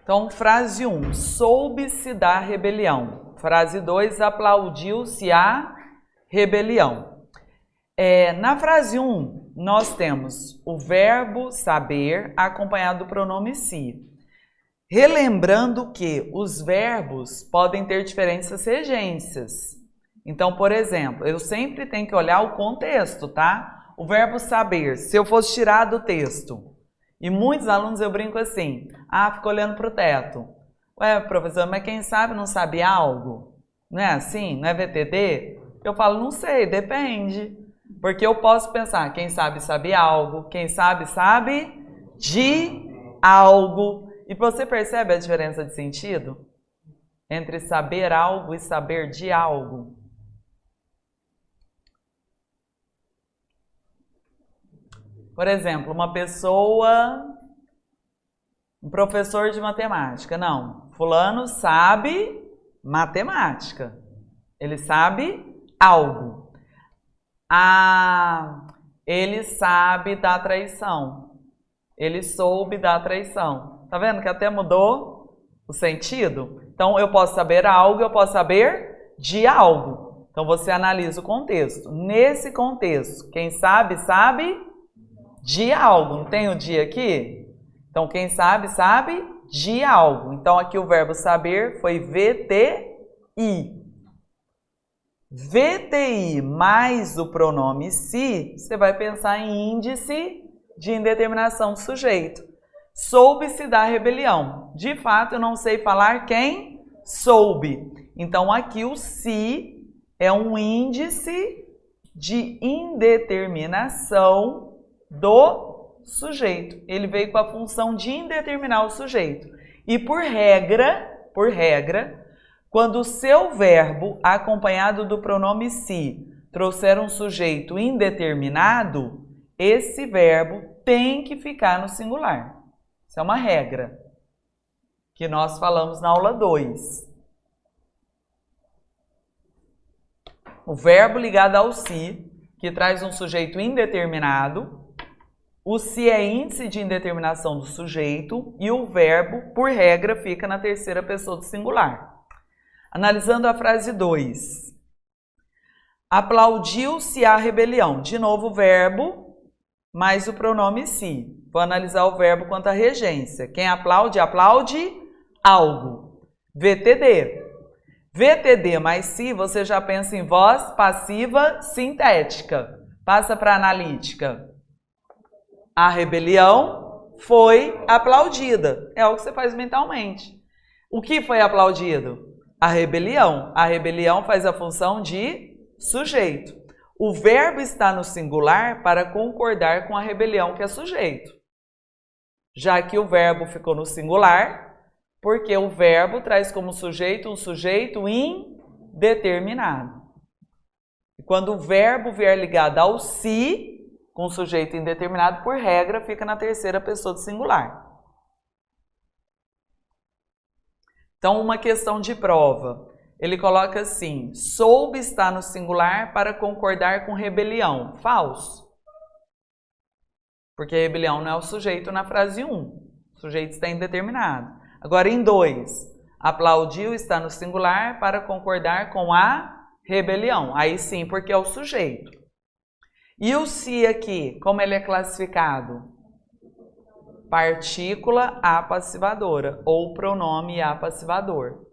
Então, frase 1, soube-se da rebelião. Frase 2, aplaudiu-se a rebelião. Na frase 1, nós temos o verbo saber acompanhado do pronome se. Relembrando que os verbos podem ter diferentes regências. Então, por exemplo, eu sempre tenho que olhar o contexto, tá? O verbo saber, se eu fosse tirar do texto, e muitos alunos eu brinco assim, fico olhando para o teto. Ué, professor, mas quem sabe não sabe algo? Não é assim? Não é VTD? Eu falo, não sei, depende. Porque eu posso pensar, quem sabe sabe algo, quem sabe sabe de algo. E você percebe a diferença de sentido entre saber algo e saber de algo? Por exemplo, uma pessoa, um professor de matemática. Não, fulano sabe matemática. Ele sabe algo. Ele sabe da traição. Ele soube da traição. Tá vendo que até mudou o sentido? Então, eu posso saber algo, eu posso saber de algo. Então, você analisa o contexto. Nesse contexto, quem sabe, sabe de algo. Não tem o de aqui? Então, quem sabe, sabe de algo. Então, aqui o verbo saber foi VTI. VTI mais o pronome se, você vai pensar em índice de indeterminação do sujeito. Soube-se da rebelião. De fato, eu não sei falar quem soube. Então, aqui o se é um índice de indeterminação do sujeito. Ele veio com a função de indeterminar o sujeito. E por regra, quando o seu verbo acompanhado do pronome se trouxer um sujeito indeterminado, esse verbo tem que ficar no singular. Isso é uma regra que nós falamos na aula 2. O verbo ligado ao se, que traz um sujeito indeterminado, o se é índice de indeterminação do sujeito e o verbo, por regra, fica na terceira pessoa do singular. Analisando a frase 2. Aplaudiu-se a rebelião. De novo o verbo mais o pronome se. Vou analisar o verbo quanto à regência. Quem aplaude, aplaude algo. VTD. VTD mais se, você já pensa em voz passiva sintética. Passa para a analítica. A rebelião foi aplaudida. É o que você faz mentalmente. O que foi aplaudido? A rebelião. A rebelião faz a função de sujeito. O verbo está no singular para concordar com a rebelião que é sujeito. Já que o verbo ficou no singular, porque o verbo traz como sujeito um sujeito indeterminado. E quando o verbo vier ligado ao se, com sujeito indeterminado, por regra, fica na terceira pessoa do singular. Então, uma questão de prova. Ele coloca assim, soube estar no singular para concordar com rebelião. Falso. Porque a rebelião não é o sujeito na frase 1. O sujeito está indeterminado. Agora, em 2, aplaudiu está no singular para concordar com a rebelião. Aí sim, porque é o sujeito. E o se aqui, como ele é classificado? Partícula apassivadora ou pronome apassivador.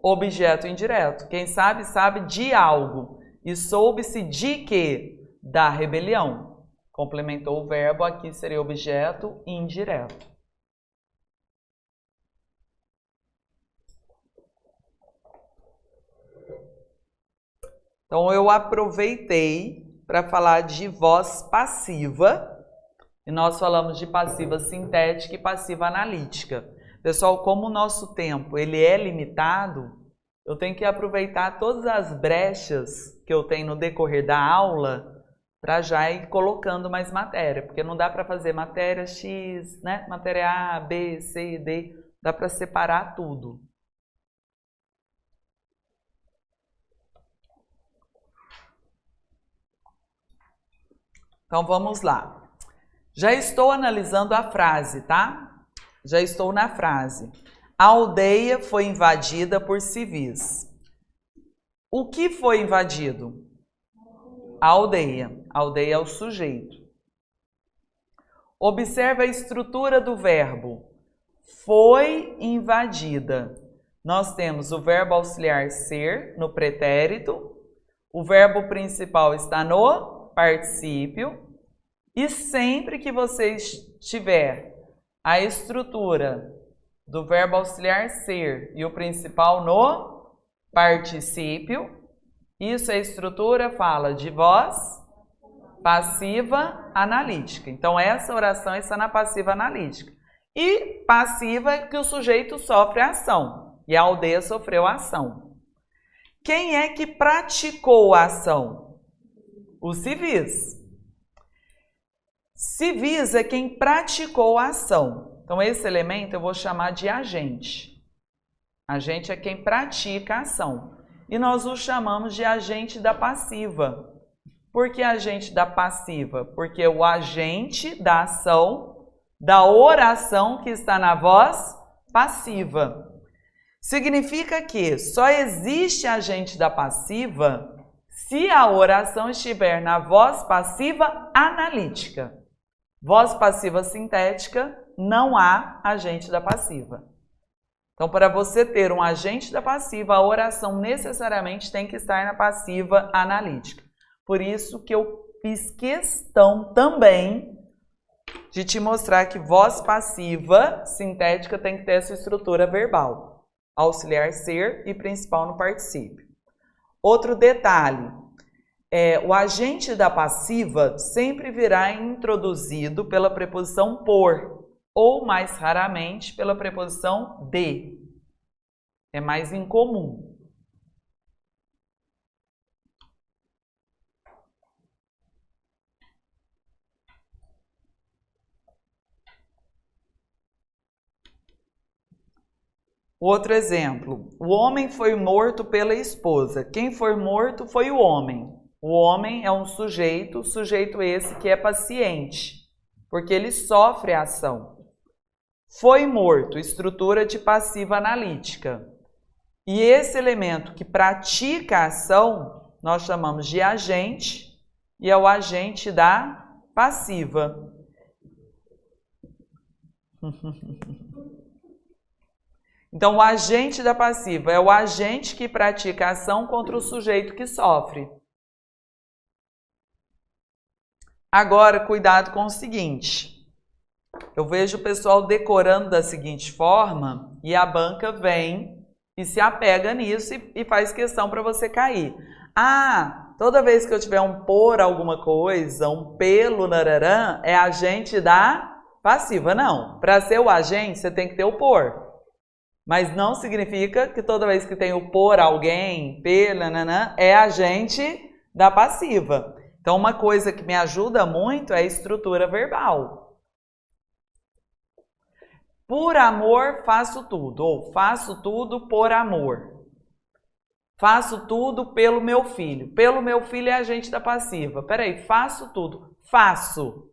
Objeto indireto. Quem sabe, sabe de algo. E soube-se de quê? Da rebelião. Complementou o verbo, aqui seria objeto indireto. Então, eu aproveitei para falar de voz passiva, e nós falamos de passiva sintética e passiva analítica. Pessoal, como o nosso tempo ele é limitado, eu tenho que aproveitar todas as brechas que eu tenho no decorrer da aula para já ir colocando mais matéria, porque não dá para fazer matéria X, né? Matéria A, B, C, D, dá para separar tudo. Então vamos lá. Já estou analisando a frase, tá? Já estou na frase. A aldeia foi invadida por civis. O que foi invadido? A aldeia. A aldeia é o sujeito. Observe a estrutura do verbo. Foi invadida. Nós temos o verbo auxiliar ser no pretérito. O verbo principal está no particípio. E sempre que você tiver a estrutura do verbo auxiliar ser e o principal no particípio, isso é estrutura, fala de voz passiva analítica. Então, essa oração está na passiva analítica. E passiva é que o sujeito sofre a ação. E a aldeia sofreu a ação. Quem é que praticou a ação? Os civis. Civis é quem praticou a ação. Então, esse elemento eu vou chamar de agente. Agente é quem pratica a ação. E nós o chamamos de agente da passiva. Por que agente da passiva? Porque o agente da ação, da oração que está na voz passiva. Significa que só existe agente da passiva se a oração estiver na voz passiva analítica. Voz passiva sintética, não há agente da passiva. Então, para você ter um agente da passiva, a oração necessariamente tem que estar na passiva analítica. Por isso que eu fiz questão também de te mostrar que voz passiva sintética tem que ter essa estrutura verbal. Auxiliar ser e principal no particípio. Outro detalhe, o agente da passiva sempre virá introduzido pela preposição por, ou mais raramente pela preposição de. É mais incomum. Outro exemplo, o homem foi morto pela esposa. Quem foi morto foi o homem. O homem é um sujeito esse que é paciente, porque ele sofre a ação. Foi morto, estrutura de passiva analítica. E esse elemento que pratica a ação, nós chamamos de agente, e é o agente da passiva. Então, o agente da passiva é o agente que pratica a ação contra o sujeito que sofre. Agora, cuidado com o seguinte. Eu vejo o pessoal decorando da seguinte forma e a banca vem e se apega nisso e faz questão para você cair. Ah, toda vez que eu tiver um por alguma coisa, um pelo, nararã, é agente da passiva. Não, para ser o agente você tem que ter o por. Mas não significa que toda vez que tem o por alguém, pela, nanã, é agente da passiva. Então, uma coisa que me ajuda muito é a estrutura verbal. Por amor, faço tudo. Ou faço tudo por amor. Faço tudo pelo meu filho. Pelo meu filho é agente da passiva. Peraí, faço tudo. Faço.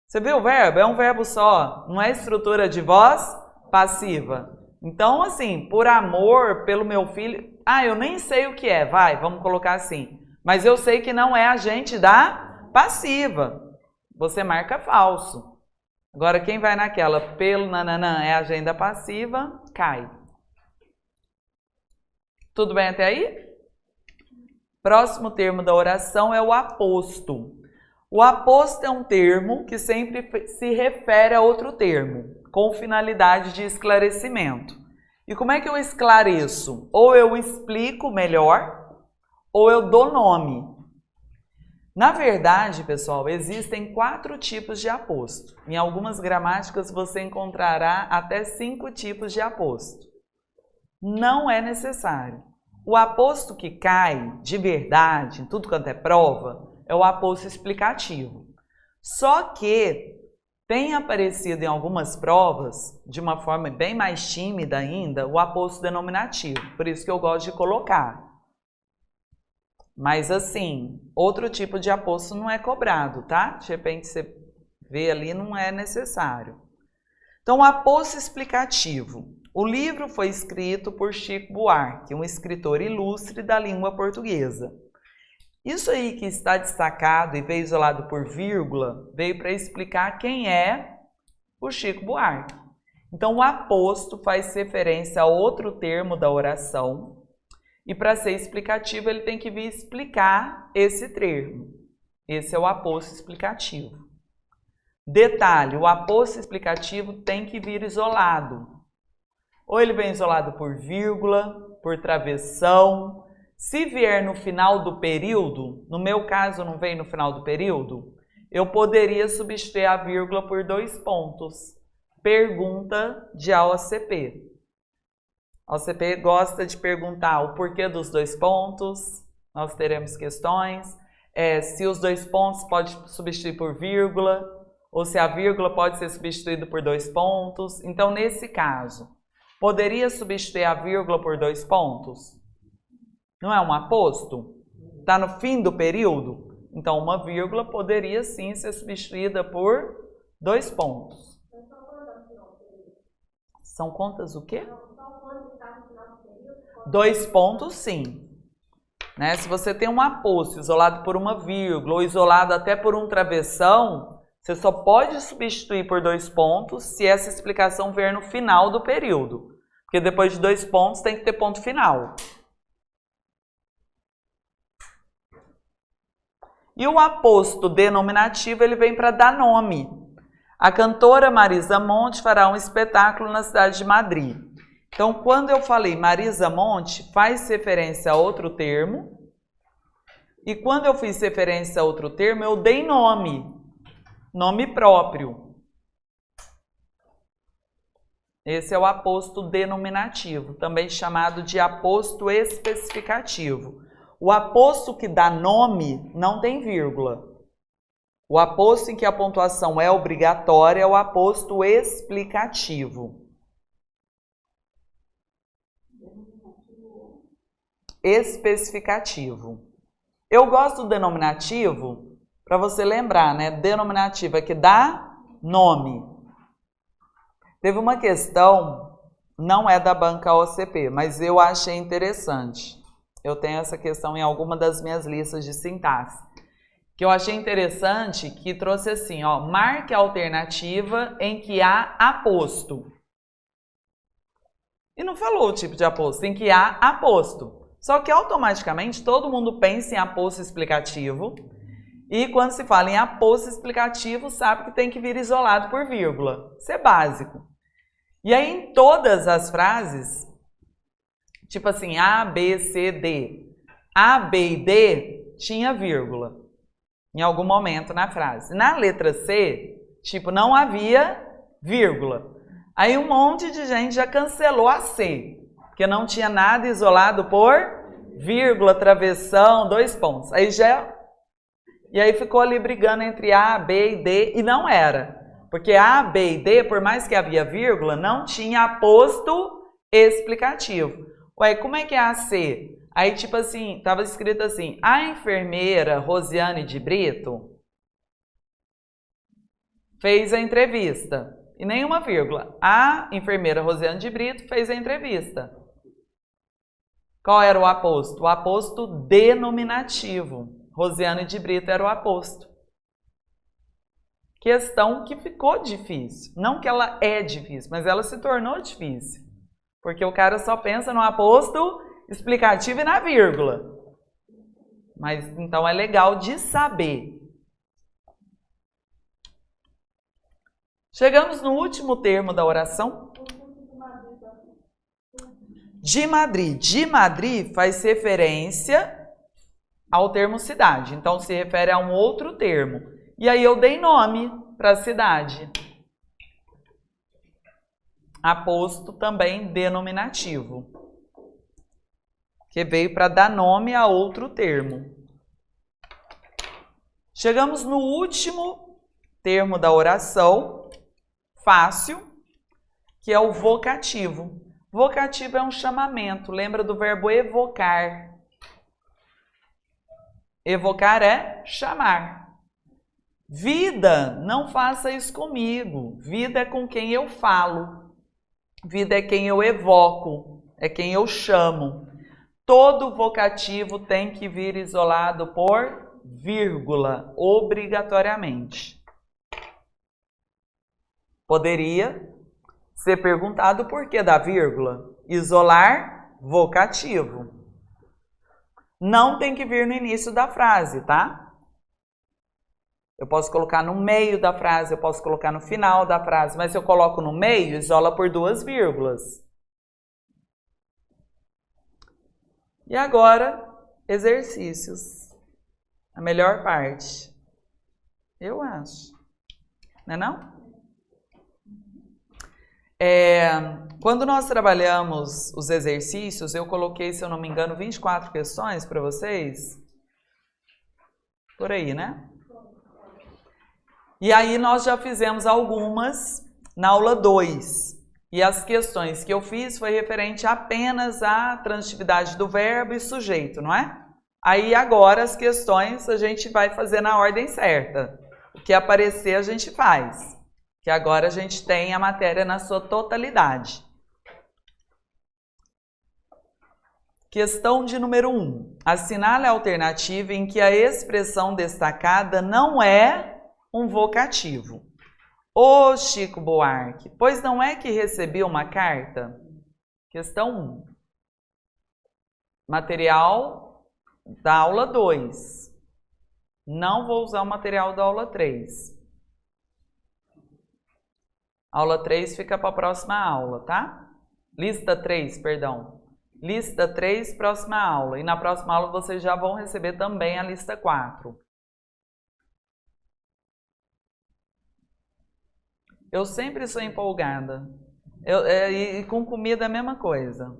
Você viu o verbo? É um verbo só. Não é estrutura de voz passiva. Então, assim, por amor, pelo meu filho... Ah, eu nem sei o que é. Vai, vamos colocar assim. Mas eu sei que não é agente da passiva. Você marca falso. Agora, quem vai naquela pelo nananã é agente da passiva, cai. Tudo bem até aí? Próximo termo da oração é o aposto. O aposto é um termo que sempre se refere a outro termo, com finalidade de esclarecimento. E como é que eu esclareço? Ou eu explico melhor, ou eu dou nome. Na verdade, pessoal, existem 4 tipos de aposto. Em algumas gramáticas você encontrará até 5 tipos de aposto. Não é necessário. O aposto que cai de verdade, em tudo quanto é prova, é o aposto explicativo. Só que tem aparecido em algumas provas, de uma forma bem mais tímida ainda, o aposto denominativo. Por isso que eu gosto de colocar. Mas assim, outro tipo de aposto não é cobrado, tá? De repente você vê ali, não é necessário. Então, aposto explicativo. O livro foi escrito por Chico Buarque, um escritor ilustre da língua portuguesa. Isso aí que está destacado e veio isolado por vírgula, veio para explicar quem é o Chico Buarque. Então, o aposto faz referência a outro termo da oração e para ser explicativo ele tem que vir explicar esse termo. Esse é o aposto explicativo. Detalhe, o aposto explicativo tem que vir isolado. Ou ele vem isolado por vírgula, por travessão. Se vier no final do período, no meu caso não vem no final do período, eu poderia substituir a vírgula por 2 pontos. Pergunta de AOCP. A OCP gosta de perguntar o porquê dos 2 pontos, nós teremos questões, se os 2 pontos pode substituir por vírgula, ou se a vírgula pode ser substituída por 2 pontos. Então, nesse caso, poderia substituir a vírgula por 2 pontos? Não é um aposto? Está no fim do período? Então, uma vírgula poderia sim ser substituída por 2 pontos. São contas o quê? 2 pontos, sim. Né? Se você tem um aposto isolado por uma vírgula ou isolado até por um travessão, você só pode substituir por 2 pontos se essa explicação vier no final do período. Porque depois de 2 pontos tem que ter ponto final. E o aposto denominativo, ele vem para dar nome. A cantora Marisa Monte fará um espetáculo na cidade de Madrid. Então, quando eu falei Marisa Monte, faz referência a outro termo. E quando eu fiz referência a outro termo, eu dei nome. Nome próprio. Esse é o aposto denominativo, também chamado de aposto especificativo. O aposto que dá nome não tem vírgula. O aposto em que a pontuação é obrigatória é o aposto explicativo. Especificativo. Eu gosto do denominativo para você lembrar, né? Denominativo é que dá nome. Teve uma questão, não é da banca OCP, mas eu achei interessante. Eu tenho essa questão em alguma das minhas listas de sintaxe. Que eu achei interessante, que trouxe assim, ó, marque a alternativa em que há aposto. E não falou o tipo de aposto, em que há aposto. Só que automaticamente todo mundo pensa em aposto explicativo. E quando se fala em aposto explicativo, sabe que tem que vir isolado por vírgula. Isso é básico. E aí em todas as frases, tipo assim, A, B, C, D. A, B e D tinha vírgula em algum momento na frase. Na letra C, tipo, não havia vírgula. Aí um monte de gente já cancelou a C, porque não tinha nada isolado por vírgula, travessão, 2 pontos. E aí ficou ali brigando entre A, B e D, e não era. Porque A, B e D, por mais que havia vírgula, não tinha aposto explicativo. Ué, como é que é a C? Aí, tipo assim, estava escrito assim, a enfermeira Rosiane de Brito fez a entrevista. E nenhuma vírgula. A enfermeira Rosiane de Brito fez a entrevista. Qual era o aposto? O aposto denominativo. Rosiane de Brito era o aposto. Questão que ficou difícil. Não que ela é difícil, mas ela se tornou difícil. Porque o cara só pensa no aposto explicativo e na vírgula. Mas então é legal de saber. Chegamos no último termo da oração. De Madrid. De Madrid faz referência ao termo cidade. Então se refere a um outro termo. E aí eu dei nome para a cidade. Aposto também denominativo, que veio para dar nome a outro termo. Chegamos no último termo da oração, fácil, que é o vocativo. Vocativo é um chamamento, lembra do verbo evocar. Evocar é chamar. Vida, não faça isso comigo. Vida é com quem eu falo. Vida é quem eu evoco, é quem eu chamo. Todo vocativo tem que vir isolado por vírgula, obrigatoriamente. Poderia ser perguntado o porquê da vírgula. Isolar vocativo. Não tem que vir no início da frase, tá? Eu posso colocar no meio da frase, eu posso colocar no final da frase, mas se eu coloco no meio, isola por 2 vírgulas. E agora, exercícios. A melhor parte. Eu acho. Não é não? Quando nós trabalhamos os exercícios, eu coloquei, se eu não me engano, 24 questões para vocês. Por aí, né? E aí nós já fizemos algumas na aula 2. E as questões que eu fiz foi referente apenas à transitividade do verbo e sujeito, não é? Aí agora as questões a gente vai fazer na ordem certa. O que aparecer a gente faz. Que agora a gente tem a matéria na sua totalidade. Questão de número 1. Assinale a alternativa em que a expressão destacada não é um vocativo. Ô Chico Buarque, pois não é que recebi uma carta? Questão 1. Material da aula 2. Não vou usar o material da aula 3. Aula 3 fica para a próxima aula, tá? Lista 3, perdão. Lista 3, próxima aula. E na próxima aula vocês já vão receber também a lista 4. Eu sempre sou empolgada. E com comida é a mesma coisa.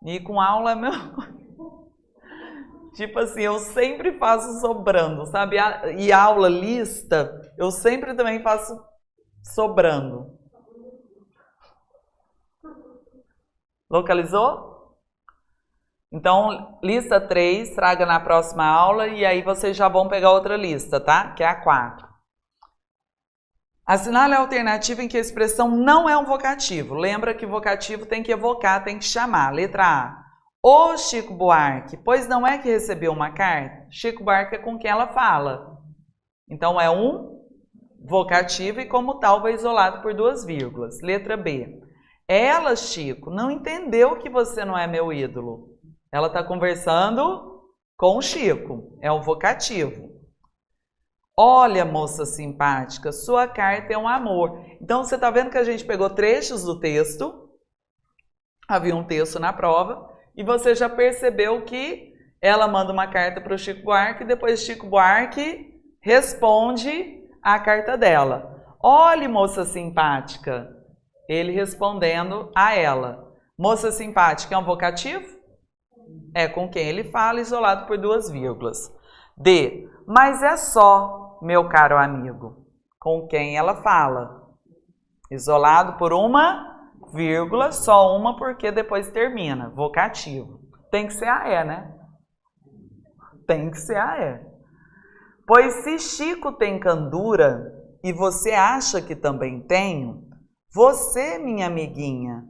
E com aula é a mesma coisa. Tipo assim, eu sempre faço sobrando, sabe? E aula, lista, eu sempre também faço sobrando. Localizou? Então, lista 3, traga na próxima aula e aí vocês já vão pegar outra lista, tá? Que é a 4. Assinale a alternativa em que a expressão não é um vocativo. Lembra que vocativo tem que evocar, tem que chamar. Letra A. Ô Chico Buarque, pois não é que recebeu uma carta? Chico Buarque é com quem ela fala. Então é um vocativo e como tal vai isolado por 2 vírgulas. Letra B. Ela, Chico, não entendeu que você não é meu ídolo. Ela está conversando com o Chico. É um vocativo. Olha, moça simpática, sua carta é um amor. Então, você está vendo que a gente pegou trechos do texto. Havia um texto na prova. E você já percebeu que ela manda uma carta para o Chico Buarque e depois Chico Buarque responde a carta dela. Olha, moça simpática. Ele respondendo a ela. Moça simpática é um vocativo? É com quem ele fala, isolado por 2 vírgulas. D. Mas é só, meu caro amigo, com quem ela fala. Isolado por 1 vírgula, só uma porque depois termina. Vocativo. Tem que ser a E, né? Tem que ser a E. Pois se Chico tem candura e você acha que também tenho, você, minha amiguinha,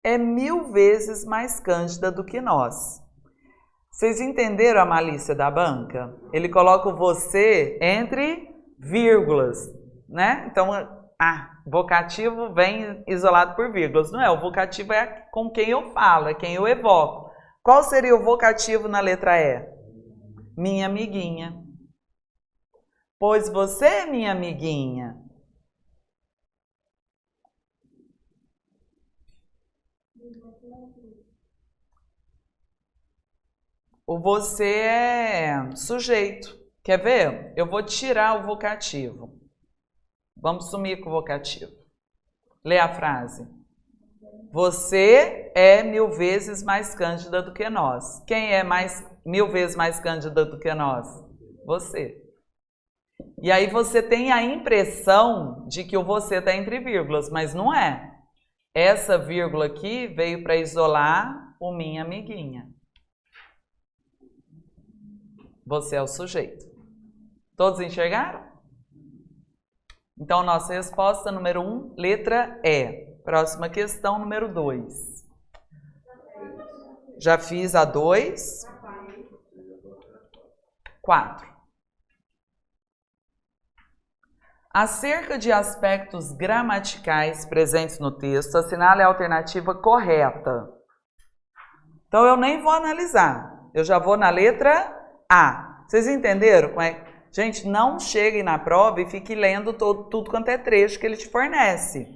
é 1000 vezes mais cândida do que nós. Vocês entenderam a malícia da banca? Ele coloca o você entre vírgulas, né? Então, vocativo vem isolado por vírgulas. Não é, o vocativo é com quem eu falo, é quem eu evoco. Qual seria o vocativo na letra E? Minha amiguinha. Pois você, minha amiguinha. O você é sujeito. Quer ver? Eu vou tirar o vocativo. Vamos sumir com o vocativo. Lê a frase. Você é 1000 vezes mais cândida do que nós. Quem é 1000 vezes mais cândida do que nós? Você. E aí você tem a impressão de que o você está entre vírgulas, mas não é. Essa vírgula aqui veio para isolar o minha amiguinha. Você é o sujeito. Todos enxergaram? Então, nossa resposta número 1, letra E. Próxima questão, número 2. Já fiz a 2. 4. Acerca de aspectos gramaticais presentes no texto, assinale a alternativa correta. Então, eu nem vou analisar. Eu já vou na letra A. Vocês entenderam? Gente, não cheguem na prova e fiquem lendo tudo quanto é trecho que ele te fornece.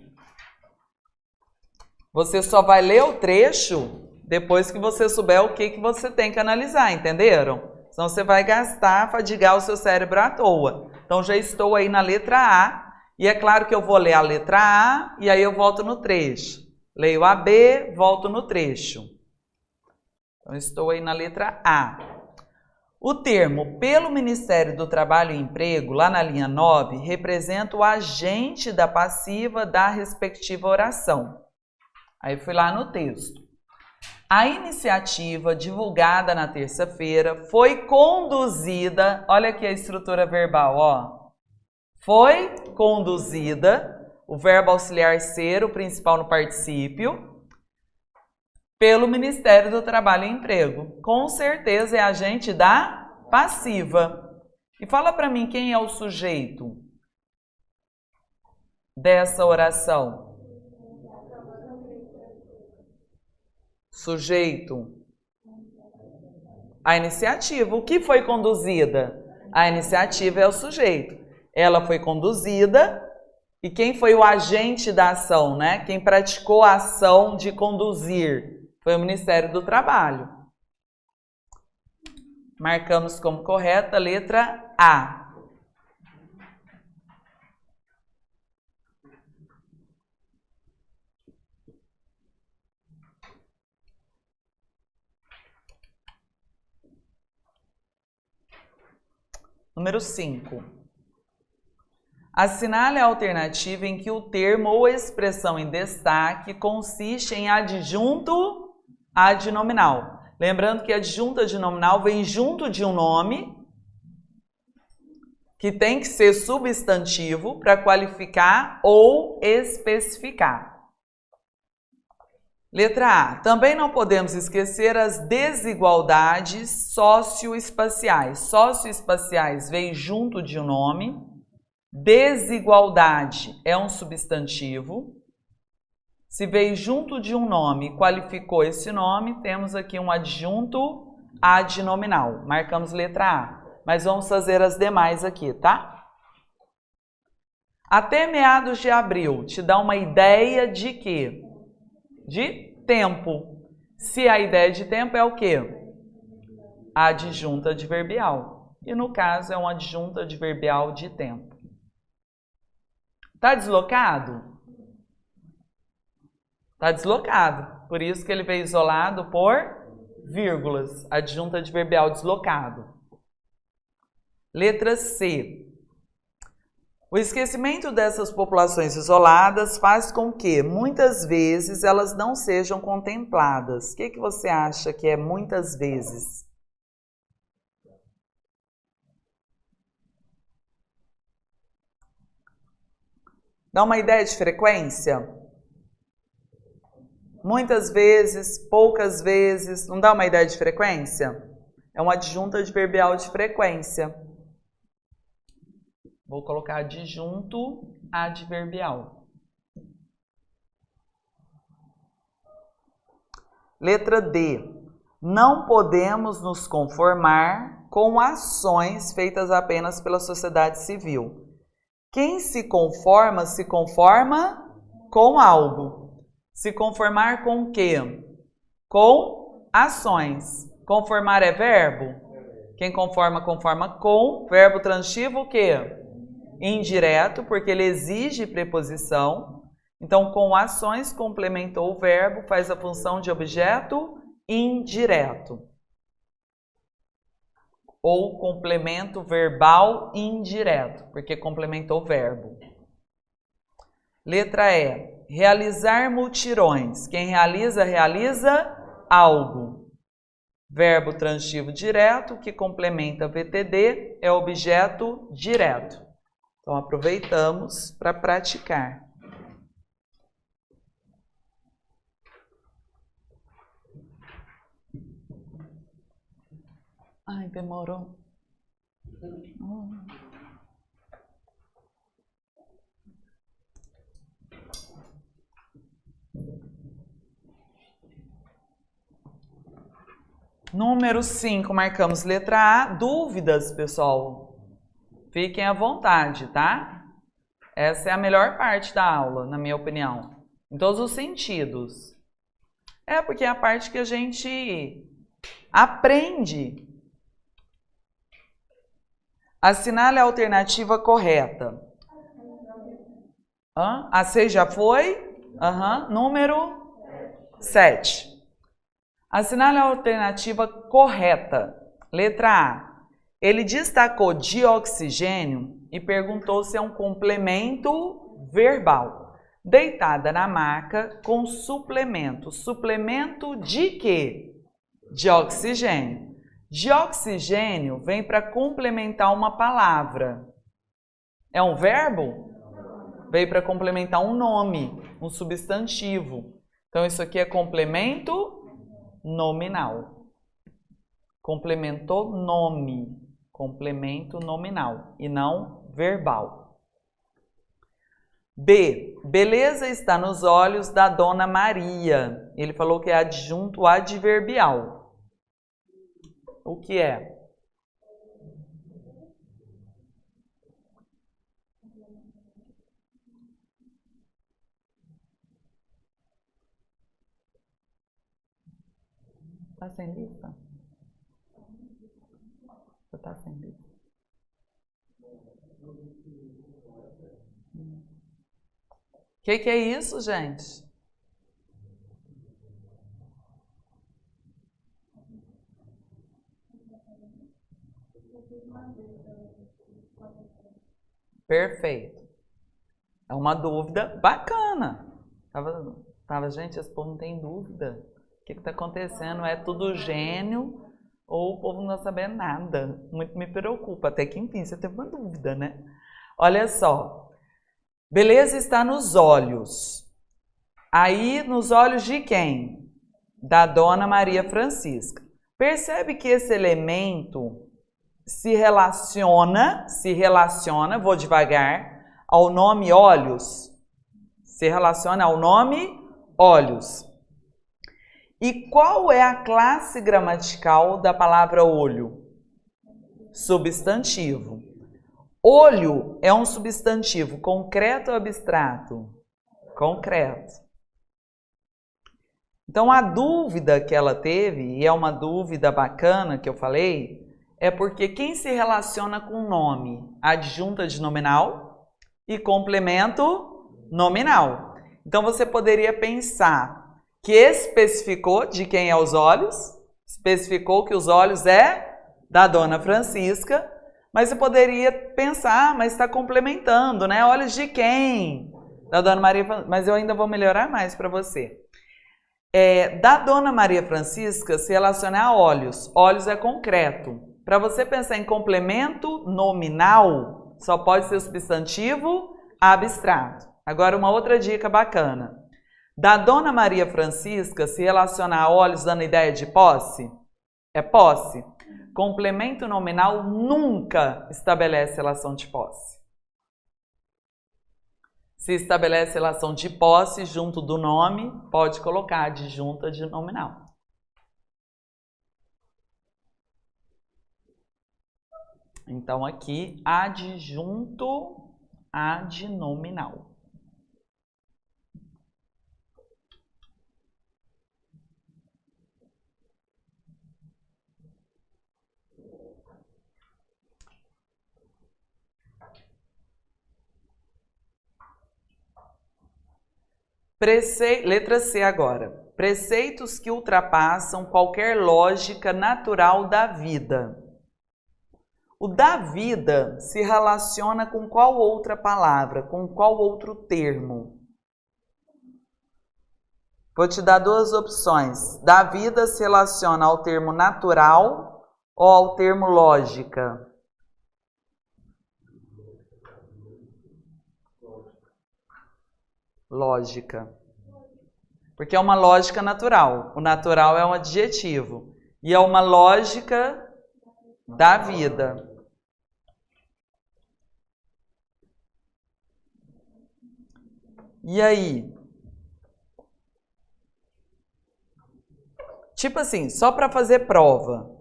Você só vai ler o trecho depois que você souber o que você tem que analisar, entenderam? Senão você vai fadigar o seu cérebro à toa. Então, já estou aí na letra A, e é claro que eu vou ler a letra A, e aí eu volto no trecho. Leio a B, volto no trecho. Então, estou aí na letra A. O termo pelo Ministério do Trabalho e Emprego, lá na linha 9, representa o agente da passiva da respectiva oração. Aí fui lá no texto. A iniciativa divulgada na terça-feira foi conduzida, olha aqui a estrutura verbal, ó. Foi conduzida, o verbo auxiliar ser, o principal no particípio, pelo Ministério do Trabalho e Emprego. Com certeza é agente da passiva. E fala para mim quem é o sujeito dessa oração. Sujeito. A iniciativa. O que foi conduzida? A iniciativa é o sujeito. Ela foi conduzida e quem foi o agente da ação, né? Quem praticou a ação de conduzir foi o Ministério do Trabalho. Marcamos como correta a letra A. Número 5. Assinale a alternativa em que o termo ou expressão em destaque consiste em adjunto adnominal. Lembrando que adjunto adnominal vem junto de um nome que tem que ser substantivo para qualificar ou especificar. Letra A. Também não podemos esquecer as desigualdades socioespaciais. Socioespaciais vem junto de um nome. Desigualdade é um substantivo. Se veio junto de um nome e qualificou esse nome, temos aqui um adjunto adnominal. Marcamos letra A. Mas vamos fazer as demais aqui, tá? Até meados de abril, te dá uma ideia de quê? De tempo. Se a ideia de tempo é o quê? Adjunta adverbial. E no caso é um adjunto adverbial de tempo. Tá deslocado? Tá deslocado. Por isso que ele veio isolado por vírgulas. Adjunto adverbial deslocado. Letra C. O esquecimento dessas populações isoladas faz com que, muitas vezes, elas não sejam contempladas. O que você acha que é muitas vezes? Dá uma ideia de frequência? Muitas vezes, poucas vezes, não dá uma ideia de frequência? É um adjunto adverbial de frequência. Vou colocar adjunto adverbial. Letra D. Não podemos nos conformar com ações feitas apenas pela sociedade civil. Quem se conforma com algo. Se conformar com o quê? Com ações. Conformar é verbo? Quem conforma, conforma com. Verbo transitivo o quê? Indireto, porque ele exige preposição. Então, com ações, complementou o verbo, faz a função de objeto indireto. Ou complemento verbal indireto, porque complementou o verbo. Letra E. Realizar mutirões. Quem realiza, realiza algo. Verbo transitivo direto que complementa VTD é objeto direto. Então, aproveitamos para praticar. Ai, demorou. Número 5, marcamos letra A. Dúvidas, pessoal? Fiquem à vontade, tá? Essa é a melhor parte da aula, na minha opinião. Em todos os sentidos. É porque é a parte que a gente aprende. Assinale a alternativa correta. A 6 já foi? Número 7. Assinale a alternativa correta. Letra A. Ele destacou dioxigênio e perguntou se é um complemento verbal. Deitada na maca com suplemento. Suplemento de quê? De oxigênio. De oxigênio vem para complementar uma palavra. É um verbo? Veio para complementar um nome, um substantivo. Então, isso aqui é complemento nominal. Complementou nome. Complemento nominal e não verbal. B. Beleza está nos olhos da Dona Maria. Ele falou que é adjunto adverbial. O que é? Tá sem lista? Você tá sem lista? Que é isso, gente? Perfeito. É uma dúvida bacana. Gente, esse povo não tem dúvida. O que está acontecendo? É tudo gênio ou o povo não está sabendo nada? Muito me preocupa. Até que, enfim, você teve uma dúvida, né? Olha só. Beleza está nos olhos. Aí, nos olhos de quem? Da Dona Maria Francisca. Percebe que esse elemento se relaciona, vou devagar, ao nome olhos. Se relaciona ao nome olhos. E qual é a classe gramatical da palavra olho? Substantivo. Olho é um substantivo concreto ou abstrato? Concreto. Então, a dúvida que ela teve, e é uma dúvida bacana que eu falei, é porque quem se relaciona com nome? Adjunta de nominal e complemento nominal. Então, você poderia pensar que especificou de quem é os olhos, especificou que os olhos é da Dona Francisca, mas você poderia pensar, mas está complementando, né? Olhos de quem? Da Dona Maria, mas eu ainda vou melhorar mais para você. Da Dona Maria Francisca se relaciona a olhos. Olhos é concreto. Para você pensar em complemento nominal, só pode ser substantivo abstrato. Agora, uma outra dica bacana. Da Dona Maria Francisca se relacionar a olhos dando ideia de posse? É posse. Complemento nominal nunca estabelece relação de posse. Se estabelece relação de posse junto do nome, pode colocar adjunta de nominal. Então, aqui, adjunto adnominal. Letra C agora. Preceitos que ultrapassam qualquer lógica natural da vida. O da vida se relaciona com qual outra palavra, com qual outro termo? Vou te dar duas opções. Da vida se relaciona ao termo natural ou ao termo lógica? Lógica. Porque é uma lógica natural. O natural é um adjetivo. E é uma lógica da vida. E aí? Tipo assim, só para fazer prova.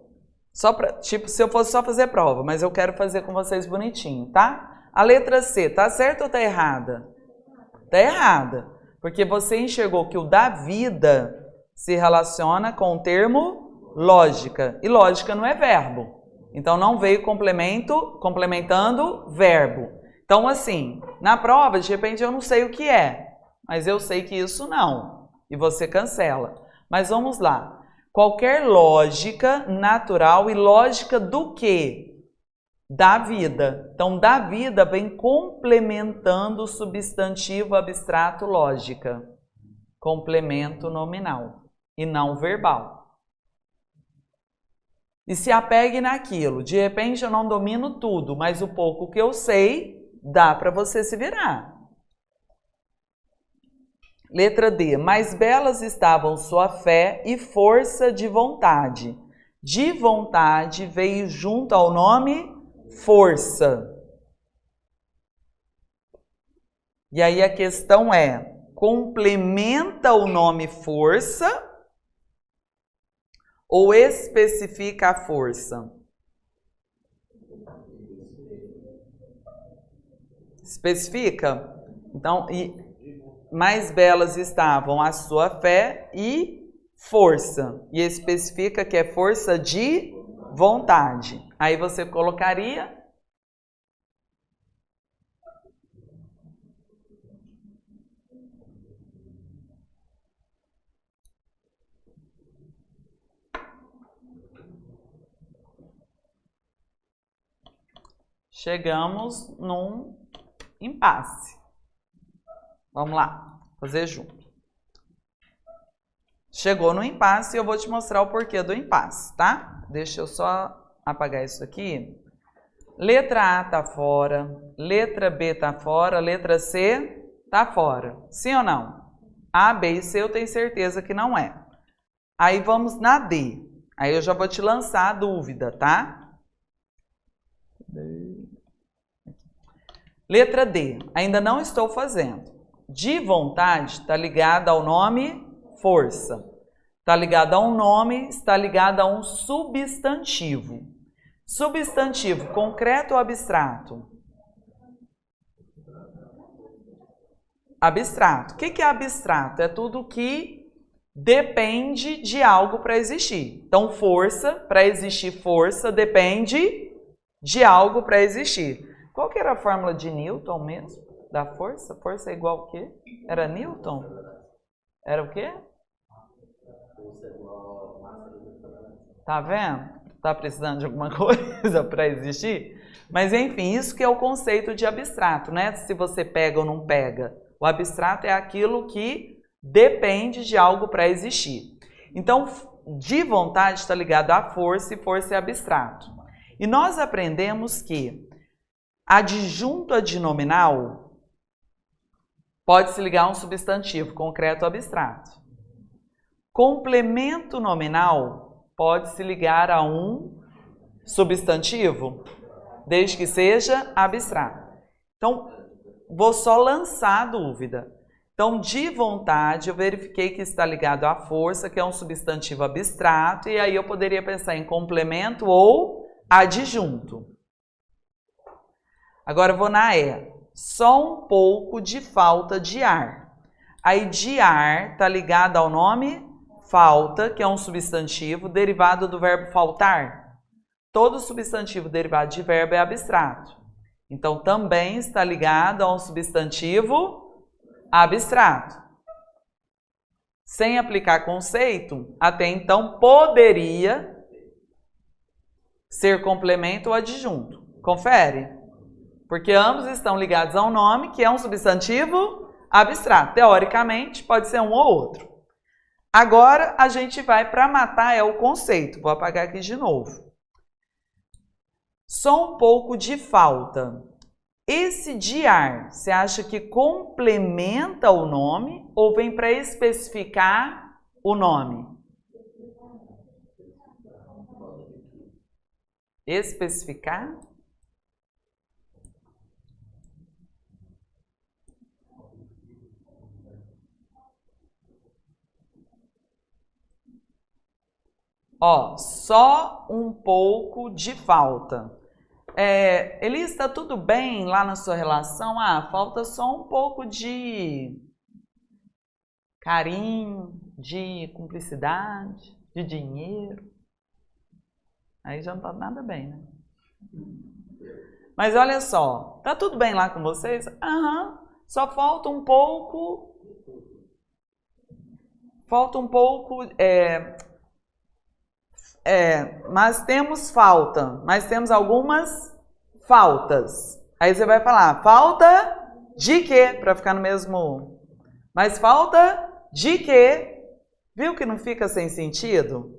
Tipo, se eu fosse só fazer prova, mas eu quero fazer com vocês bonitinho, tá? A letra C, tá certa ou tá errada? Tá errada. Porque você enxergou que o da vida se relaciona com o termo lógica. E lógica não é verbo. Então não veio complementando verbo. Então assim, na prova, de repente eu não sei o que é. Mas eu sei que isso não. E você cancela. Mas vamos lá. Qualquer lógica natural e lógica do quê? Da vida. Então, da vida vem complementando o substantivo abstrato lógica. Complemento nominal e não verbal. E se apegue naquilo. De repente eu não domino tudo, mas o pouco que eu sei, dá para você se virar. Letra D. Mais belas estavam sua fé e força de vontade. De vontade veio junto ao nome força. E aí a questão é, complementa o nome força ou especifica a força? Especifica? Então, mais belas estavam a sua fé e força. E especifica que é força de vontade. Aí você colocaria chegamos num impasse. Vamos lá, fazer junto. Chegou no impasse e eu vou te mostrar o porquê do impasse, tá? Deixa eu só apagar isso aqui. Letra A tá fora, letra B tá fora, letra C tá fora. Sim ou não? A, B e C eu tenho certeza que não é. Aí vamos na D. Aí eu já vou te lançar a dúvida, tá? Letra D. Ainda não estou fazendo. De vontade está ligada ao nome força. Está ligada a um nome, está ligada a um substantivo. Substantivo concreto ou abstrato? Abstrato. O que é abstrato? É tudo que depende de algo para existir. Então, força, para existir força, depende de algo para existir. Qual que era a fórmula de Newton mesmo? Da força? Força é igual ao quê? Era Newton? Era o quê? Tá vendo? Tá precisando de alguma coisa para existir? Mas enfim, isso que é o conceito de abstrato, né? Se você pega ou não pega. O abstrato é aquilo que depende de algo para existir. Então, de vontade está ligado à força e força é abstrato. E nós aprendemos que adjunto adnominal pode se ligar a um substantivo, concreto ou abstrato. Complemento nominal pode se ligar a um substantivo, desde que seja abstrato. Então, vou só lançar a dúvida. Então, de vontade, eu verifiquei que está ligado à força, que é um substantivo abstrato, e aí eu poderia pensar em complemento ou adjunto. Agora eu vou na E. Só um pouco de falta de ar. Aí de ar está ligado ao nome falta, que é um substantivo derivado do verbo faltar. Todo substantivo derivado de verbo é abstrato. Então também está ligado a um substantivo abstrato. Sem aplicar conceito, até então poderia ser complemento ou adjunto. Confere. Porque ambos estão ligados a um nome que é um substantivo abstrato. Teoricamente, pode ser um ou outro. Agora a gente vai para matar é o conceito. Vou apagar aqui de novo. Só um pouco de falta. Esse de ar, você acha que complementa o nome ou vem para especificar o nome? Especificar? Ó, só um pouco de falta. Elis, está tudo bem lá na sua relação? Ah, falta só um pouco de carinho, de cumplicidade, de dinheiro. Aí já não tá nada bem, né? Mas olha só, tá tudo bem lá com vocês? Aham, só falta um pouco... mas temos algumas faltas. Aí você vai falar, falta de quê? Para ficar no mesmo... Mas falta de quê? Viu que não fica sem sentido?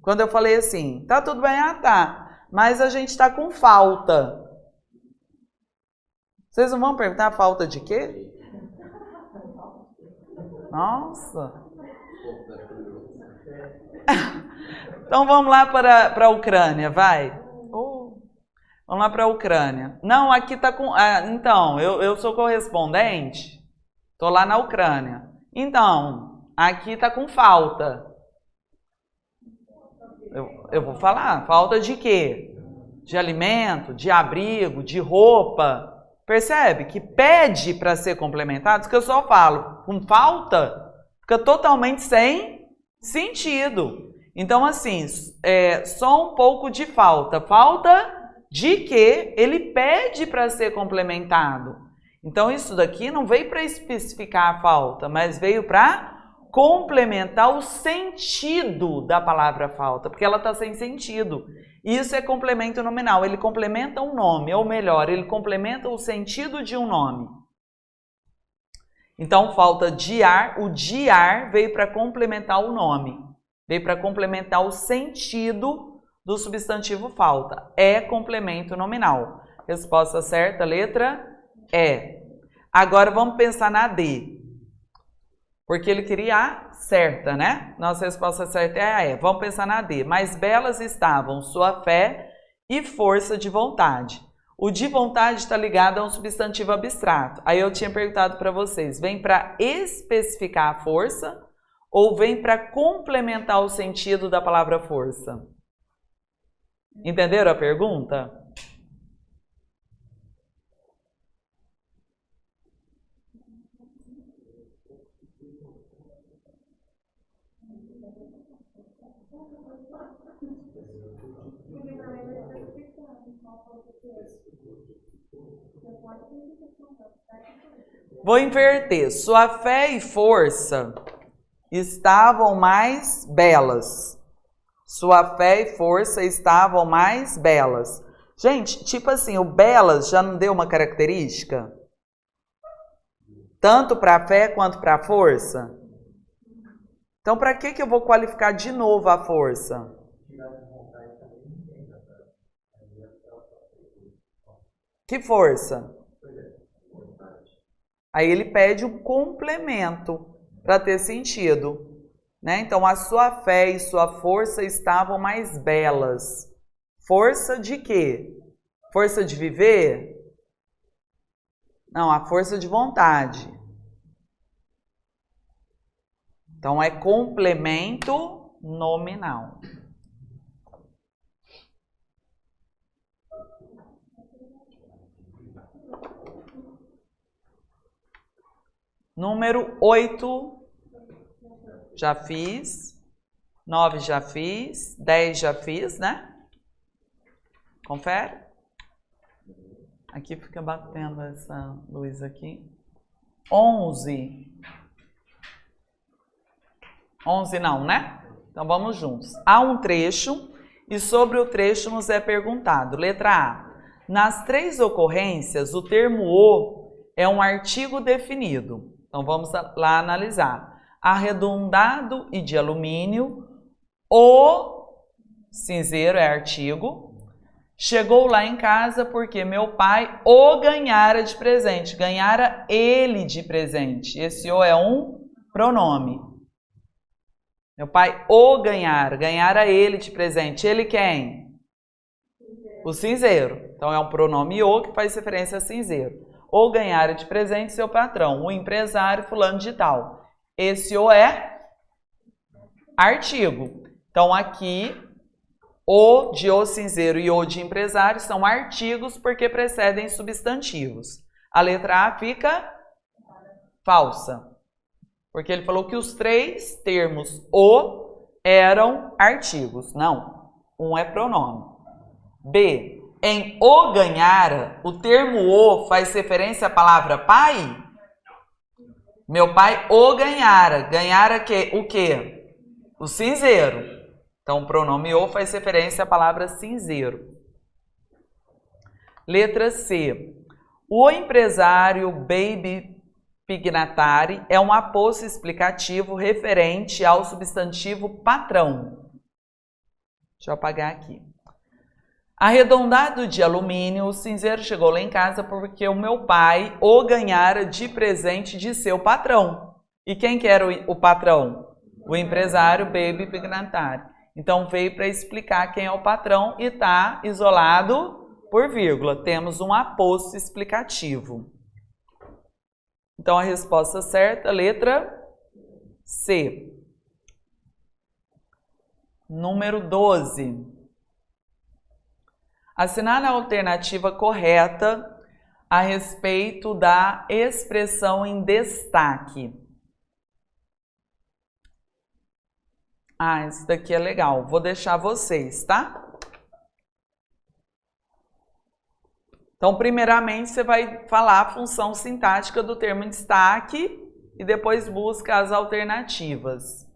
Quando eu falei assim, tá tudo bem? Ah, tá. Mas a gente tá com falta. Vocês não vão perguntar falta de quê? Nossa! Então vamos lá para a Ucrânia, vai. Vamos lá para a Ucrânia. Não, aqui tá com... então, eu sou correspondente, tô lá na Ucrânia. Então, aqui tá com falta. Eu vou falar, falta de quê? De alimento, de abrigo, de roupa. Percebe? Que pede para ser complementado, isso que eu só falo, com falta, fica totalmente sem sentido. Então, assim, só um pouco de falta. Falta de que ele pede para ser complementado. Então, isso daqui não veio para especificar a falta, mas veio para complementar o sentido da palavra falta, porque ela está sem sentido. Isso é complemento nominal, ele complementa um nome, ou melhor, ele complementa o sentido de um nome. Então, falta de ar, o de ar veio para complementar o nome, veio para complementar o sentido do substantivo falta. É complemento nominal. Resposta certa, letra E. Agora vamos pensar na D. Porque ele queria a certa, né? Nossa resposta certa é a E. Vamos pensar na D. Mais belas estavam sua fé e força de vontade. O de vontade está ligado a um substantivo abstrato. Aí eu tinha perguntado para vocês, vem para especificar a força ou vem para complementar o sentido da palavra força? Entenderam a pergunta? Vou inverter. Sua fé e força estavam mais belas. Sua fé e força estavam mais belas. Gente, tipo assim, o belas já não deu uma característica? Tanto para a fé quanto para a força? Então, para que eu vou qualificar de novo a força? Que força? Aí ele pede um complemento para ter sentido, né? Então, a sua fé e sua força estavam mais belas. Força de quê? Força de viver? Não, a força de vontade. Então, é complemento nominal. Número 8, já fiz. 9 já fiz. 10 já fiz, né? Confere. Aqui fica batendo essa luz aqui. 11. 11 não, né? Então vamos juntos. Há um trecho e sobre o trecho nos é perguntado. Letra A. Nas 3 ocorrências, o termo o é um artigo definido. Então vamos lá analisar. arredondado e de alumínio. O cinzeiro é artigo. Chegou lá em casa porque meu pai o ganhara de presente. Ganhara ele de presente. Esse o é um pronome. Meu pai o ganhara. Ganhara ele de presente. Ele quem? O cinzeiro. Então é um pronome o que faz referência a cinzeiro. O ganhara de presente seu patrão. O empresário fulano de tal. Esse o é artigo. Então aqui o de o cinzeiro e o de empresário são artigos porque precedem substantivos. A letra A fica falsa. Porque ele falou que os três termos o eram artigos. Não, um é pronome. B. Em o ganhara, o termo o faz referência à palavra pai? Meu pai o ganhara. Ganhara o quê? O cinzeiro. Então, o pronome o faz referência à palavra cinzeiro. Letra C. O empresário Baby Pignatari é um aposto explicativo referente ao substantivo patrão. Deixa eu apagar aqui. Arredondado de alumínio, o cinzeiro chegou lá em casa porque o meu pai o ganhara de presente de seu patrão. E quem que era o patrão? O empresário Baby Pignatari. Então, veio para explicar quem é o patrão e está isolado por vírgula. Temos um aposto explicativo. Então, a resposta certa, letra C. Número 12. Assinale a alternativa correta a respeito da expressão em destaque. Ah, isso daqui é legal. Vou deixar vocês, tá? Então, primeiramente, você vai falar a função sintática do termo em destaque e depois busca as alternativas.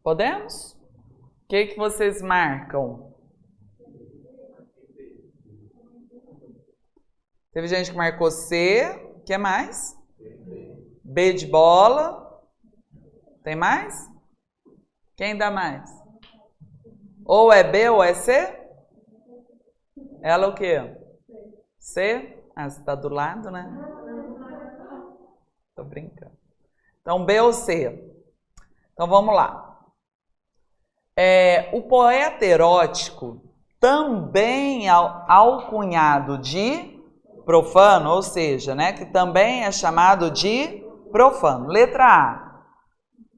Podemos? O que vocês marcam? Teve gente que marcou C. O que mais? B de bola. Tem mais? Quem dá mais? Ou é B ou é C? Ela o quê? C? Ah, você tá do lado, né? Tô brincando. Então, B ou C? Então, vamos lá. O poeta erótico também alcunhado de profano, ou seja, né, que também é chamado de profano. Letra A.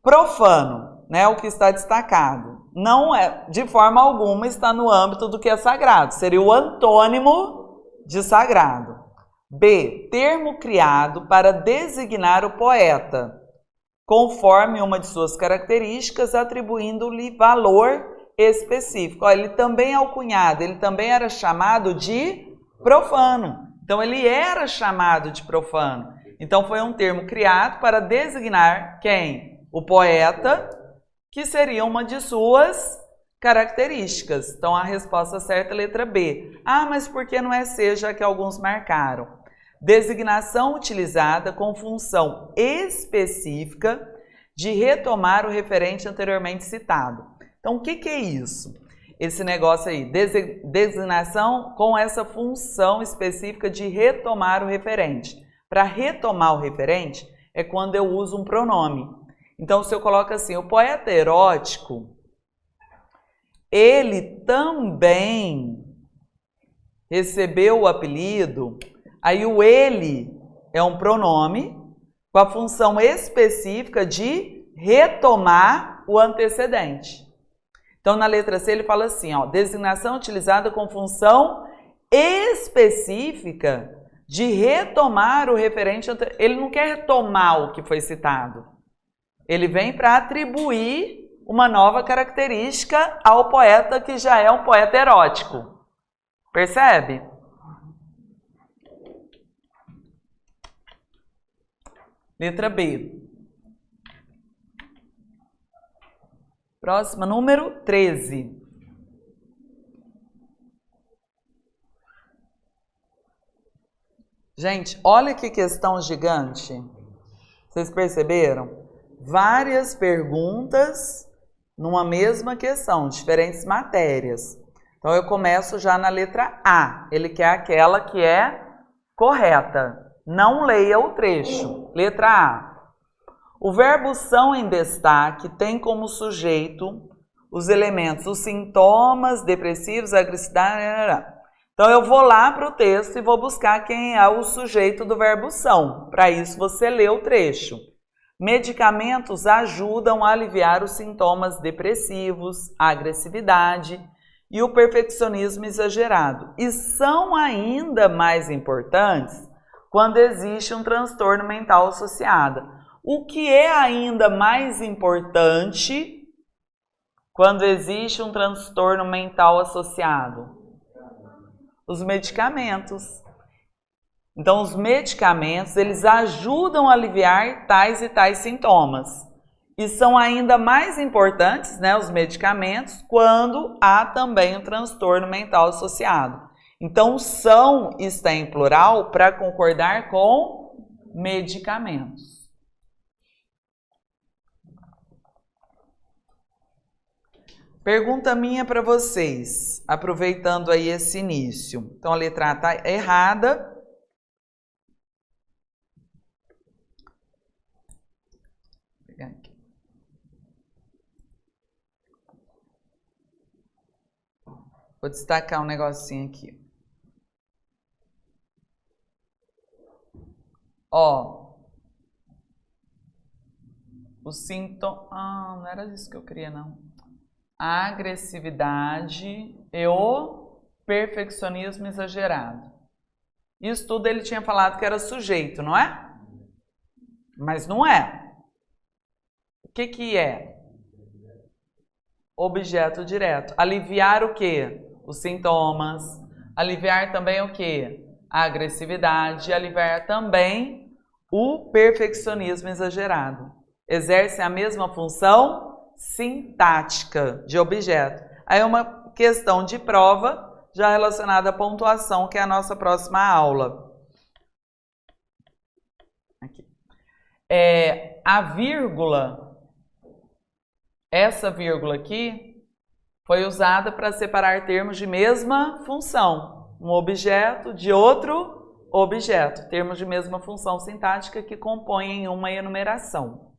Profano, né, o que está destacado. Não é, de forma alguma, está no âmbito do que é sagrado. Seria o antônimo de sagrado. B. Termo criado para designar o poeta, conforme uma de suas características, atribuindo-lhe valor específico. Olha, ele também é alcunhado, ele também era chamado de profano. Então, ele era chamado de profano. Então, foi um termo criado para designar quem? O poeta, que seria uma de suas características. Então, a resposta certa é a letra B. Ah, mas por que não é C, já que alguns marcaram? Designação utilizada com função específica de retomar o referente anteriormente citado. Então, o que é isso? Esse negócio aí, designação com essa função específica de retomar o referente. Para retomar o referente é quando eu uso um pronome. Então, se eu coloco assim, o poeta erótico ele também recebeu o apelido. Aí o ele é um pronome com a função específica de retomar o antecedente. Então, na letra C, ele fala assim, ó, designação utilizada com função específica de retomar o referente anterior. Ele não quer retomar o que foi citado. Ele vem para atribuir uma nova característica ao poeta que já é um poeta erótico. Percebe? Letra B. Próxima, número 13. Gente, olha que questão gigante. Vocês perceberam? Várias perguntas numa mesma questão, diferentes matérias. Então, eu começo já na letra A. Ele quer aquela que é correta. Não leia o trecho. Letra A. O verbo são em destaque tem como sujeito os elementos, os sintomas depressivos, agressividade. Então, eu vou lá para o texto e vou buscar quem é o sujeito do verbo são. Para isso, você lê o trecho. Medicamentos ajudam a aliviar os sintomas depressivos, a agressividade e o perfeccionismo exagerado. E são ainda mais importantes quando existe um transtorno mental associado. O que é ainda mais importante quando existe um transtorno mental associado? Os medicamentos. Então, os medicamentos, eles ajudam a aliviar tais e tais sintomas. E são ainda mais importantes, né, os medicamentos, quando há também um transtorno mental associado. Então, são está em plural para concordar com medicamentos. Pergunta minha para vocês, aproveitando aí esse início. Então, a letra A está errada. Vou pegar aqui. Vou destacar um negocinho aqui. Ó, o sintoma... não era isso que eu queria, não. A agressividade e o perfeccionismo exagerado. Isso tudo ele tinha falado que era sujeito, não é? Mas não é. O que que é? Objeto direto. Aliviar o quê? Os sintomas. Aliviar também o quê? A agressividade. Aliviar também o perfeccionismo exagerado. Exerce a mesma função sintática de objeto. Aí é uma questão de prova já relacionada à pontuação, que é a nossa próxima aula. Aqui. A vírgula, essa vírgula aqui, foi usada para separar termos de mesma função. Um objeto de outro objeto. Termos de mesma função sintática que compõem uma enumeração.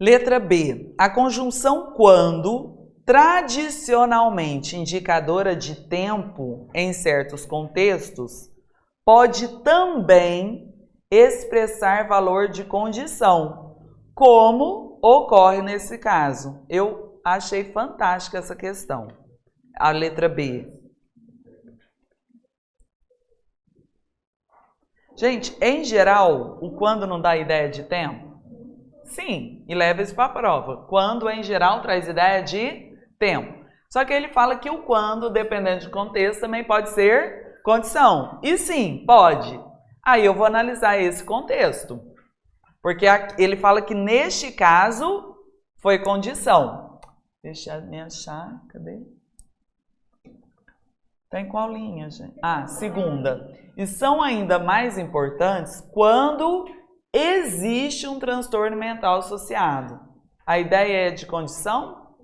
Letra B. A conjunção quando, tradicionalmente indicadora de tempo em certos contextos, pode também expressar valor de condição, como ocorre nesse caso. Eu achei fantástica essa questão. A letra B. Gente, em geral, o quando não dá ideia de tempo? Sim, e leva isso para a prova. Quando, em geral, traz ideia de tempo. Só que ele fala que o quando, dependendo do contexto, também pode ser condição. E sim, pode. Aí eu vou analisar esse contexto. Porque ele fala que neste caso foi condição. Deixa eu me achar, cadê? Tá em qual linha, gente? Segunda. E são ainda mais importantes quando existe um transtorno mental associado. A ideia é de condição?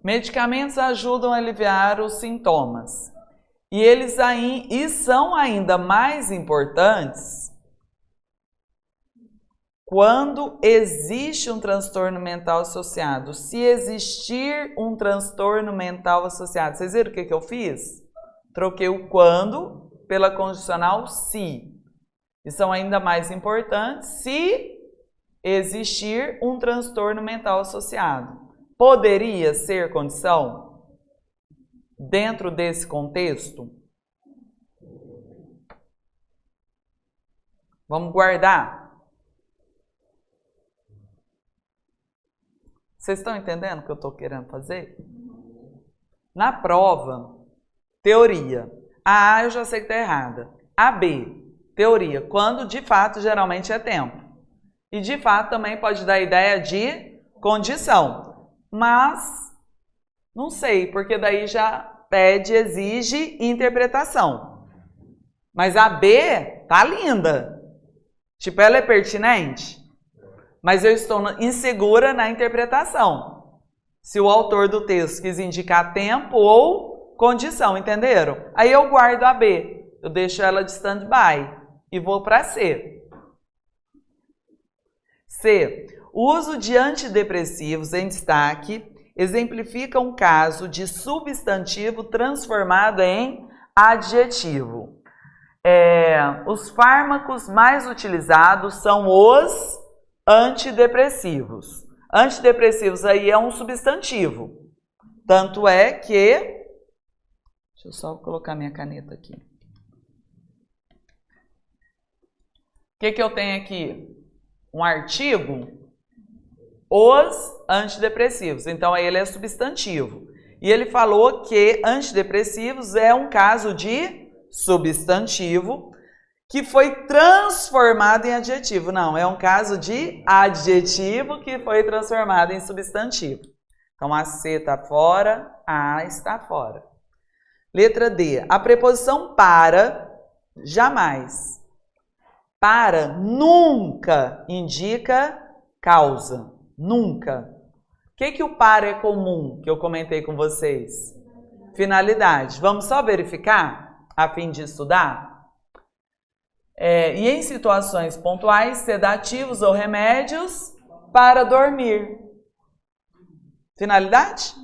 Medicamentos ajudam a aliviar os sintomas. E eles são ainda mais importantes quando existe um transtorno mental associado. Se existir um transtorno mental associado. Vocês viram o que eu fiz? Troquei o quando pela condicional se. E são ainda mais importantes se existir um transtorno mental associado. Poderia ser condição dentro desse contexto? Vamos guardar? Vocês estão entendendo o que eu estou querendo fazer? Na prova, teoria. A A eu já sei que está errada. A B, teoria. Quando de fato geralmente é tempo. E de fato também pode dar ideia de condição. Mas, não sei, porque daí já pede, exige interpretação. Mas a B tá linda. Tipo, ela é pertinente. Mas eu estou insegura na interpretação. Se o autor do texto quis indicar tempo ou condição, entenderam? Aí eu guardo a B. Eu deixo ela de stand-by e vou para C. C. O uso de antidepressivos em destaque exemplifica um caso de substantivo transformado em adjetivo. Os fármacos mais utilizados são os antidepressivos. Antidepressivos aí é um substantivo. Tanto é que... Deixa eu só colocar minha caneta aqui. O que eu tenho aqui? Um artigo... Os antidepressivos. Então, ele é substantivo. E ele falou que antidepressivos é um caso de substantivo que foi transformado em adjetivo. Não, é um caso de adjetivo que foi transformado em substantivo. Então, a C está fora, a A está fora. Letra D. A preposição para, jamais. Para nunca indica causa. Nunca. O que o para é comum, que eu comentei com vocês? Finalidade. Vamos só verificar, a fim de estudar? E em situações pontuais, sedativos ou remédios para dormir. Finalidade?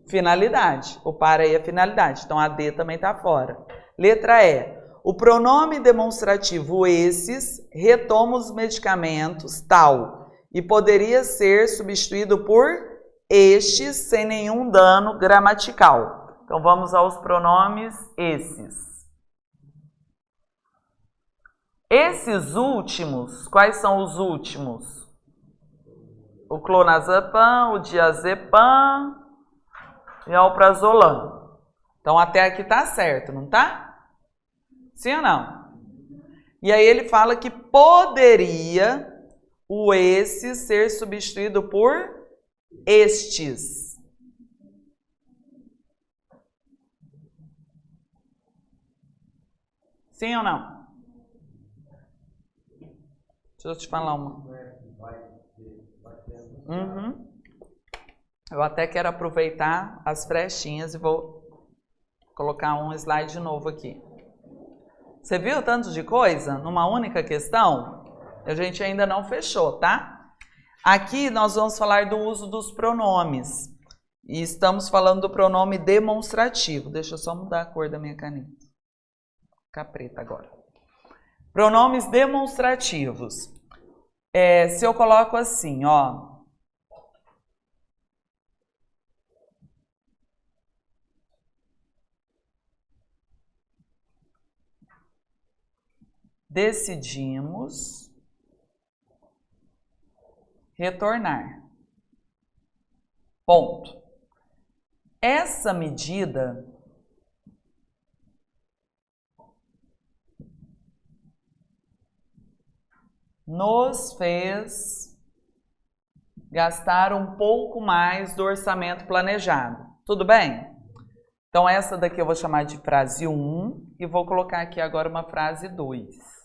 Finalidade. O para aí é finalidade. Então, a D também está fora. Letra E. O pronome demonstrativo esses retoma os medicamentos tal e poderia ser substituído por estes sem nenhum dano gramatical. Então, vamos aos pronomes esses. Esses últimos, quais são os últimos? O clonazepam, o diazepam e o alprazolam. Então, até aqui tá certo, não tá? Sim ou não? E aí ele fala que poderia o esse ser substituído por estes. Sim ou não? Deixa eu te falar uma. Eu até quero aproveitar as frechinhas e vou colocar um slide novo aqui. Você viu tanto de coisa numa única questão? A gente ainda não fechou, tá? Aqui nós vamos falar do uso dos pronomes. E estamos falando do pronome demonstrativo. Deixa eu só mudar a cor da minha caneta. Ficar preta agora. Pronomes demonstrativos. Se eu coloco assim, ó. Decidimos retornar. Ponto. Essa medida nos fez gastar um pouco mais do orçamento planejado. Tudo bem? Então, essa daqui eu vou chamar de frase 1 e vou colocar aqui agora uma frase 2.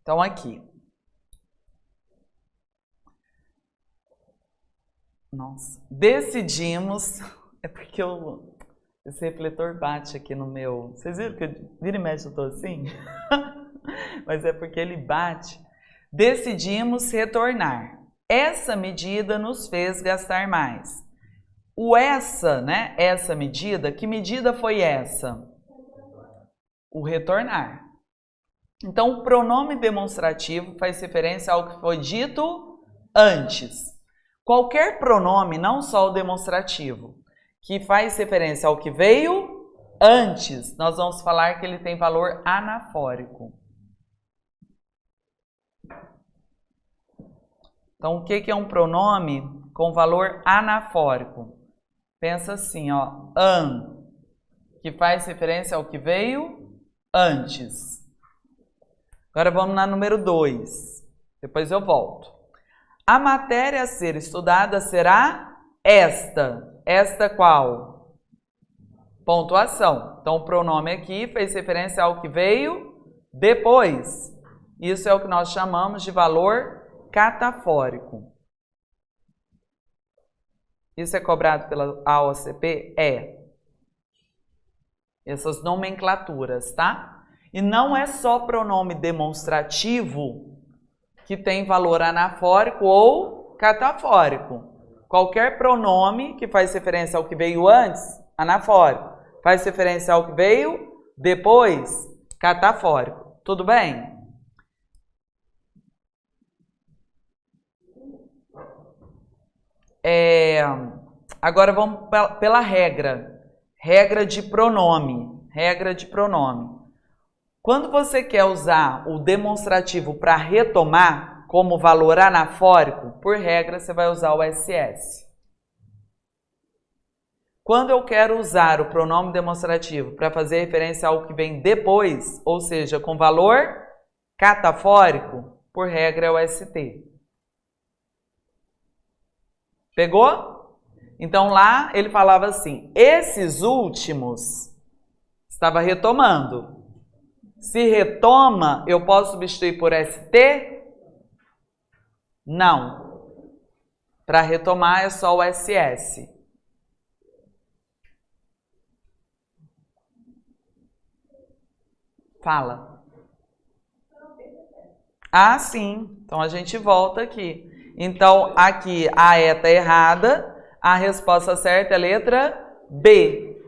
Então, aqui. Nossa. Decidimos... É porque esse refletor bate aqui no meu... Vocês viram que vira e mexe eu tô assim? Mas é porque ele bate. Decidimos retornar. Essa medida nos fez gastar mais. O essa, né? Essa medida, que medida foi essa? O retornar. Então, o pronome demonstrativo faz referência ao que foi dito antes. Qualquer pronome, não só o demonstrativo, que faz referência ao que veio antes, nós vamos falar que ele tem valor anafórico. Então, o que é um pronome com valor anafórico? Pensa assim, ó, que faz referência ao que veio antes. Agora vamos na número 2. Depois eu volto. A matéria a ser estudada será esta. Esta qual? Pontuação. Então, o pronome aqui fez referência ao que veio depois. Isso é o que nós chamamos de valor catafórico. Isso é cobrado pela AOCP? É. Essas nomenclaturas, tá? E não é só pronome demonstrativo que tem valor anafórico ou catafórico. Qualquer pronome que faz referência ao que veio antes, anafórico. Faz referência ao que veio depois, catafórico. Tudo bem? Agora vamos pela regra. Regra de pronome. Regra de pronome. Quando você quer usar o demonstrativo para retomar como valor anafórico, por regra você vai usar o SS. Quando eu quero usar o pronome demonstrativo para fazer referência ao que vem depois, ou seja, com valor catafórico, por regra é o ST. Pegou? Então lá ele falava assim, esses últimos, estava retomando. Se retoma, eu posso substituir por ST? Não. Para retomar é só o SS. Fala. Ah, sim. Então a gente volta aqui. Então aqui a E está errada. A resposta certa é a letra B.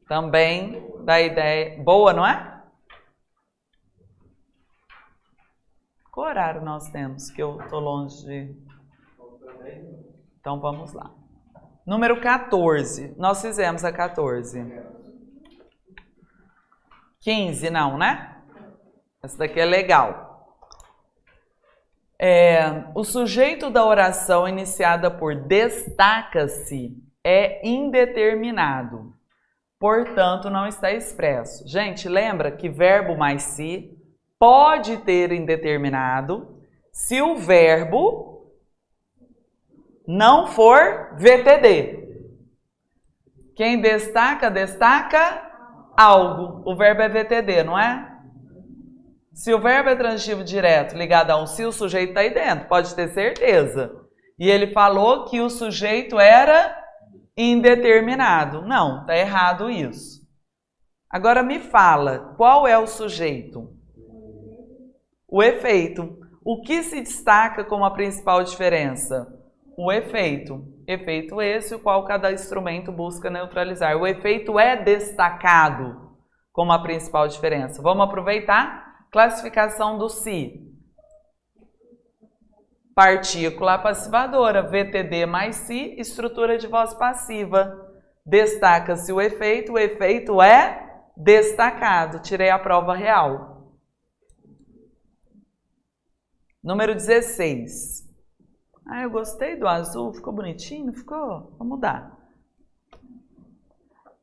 Também dá ideia. Boa, não é? Qual horário nós temos? Que eu estou longe de... Então vamos lá. Número 14. Nós fizemos a 14. 15 não, né? Essa daqui é legal. O sujeito da oração iniciada por destaca-se é indeterminado. Portanto, não está expresso. Gente, lembra que verbo mais se pode ter indeterminado se o verbo não for VTD. Quem destaca, destaca algo. O verbo é VTD, não é? Se o verbo é transitivo direto ligado a um se, o sujeito está aí dentro, pode ter certeza. E ele falou que o sujeito era indeterminado. Não, está errado isso. Agora me fala, qual é o sujeito? O efeito. O que se destaca como a principal diferença? O efeito. Efeito esse, o qual cada instrumento busca neutralizar. O efeito é destacado como a principal diferença. Vamos aproveitar? Classificação do se. Partícula passivadora, VTD mais se, estrutura de voz passiva. Destaca-se o efeito é destacado. Tirei a prova real. Número 16. Ah, eu gostei do azul, ficou bonitinho, não ficou? Vamos mudar.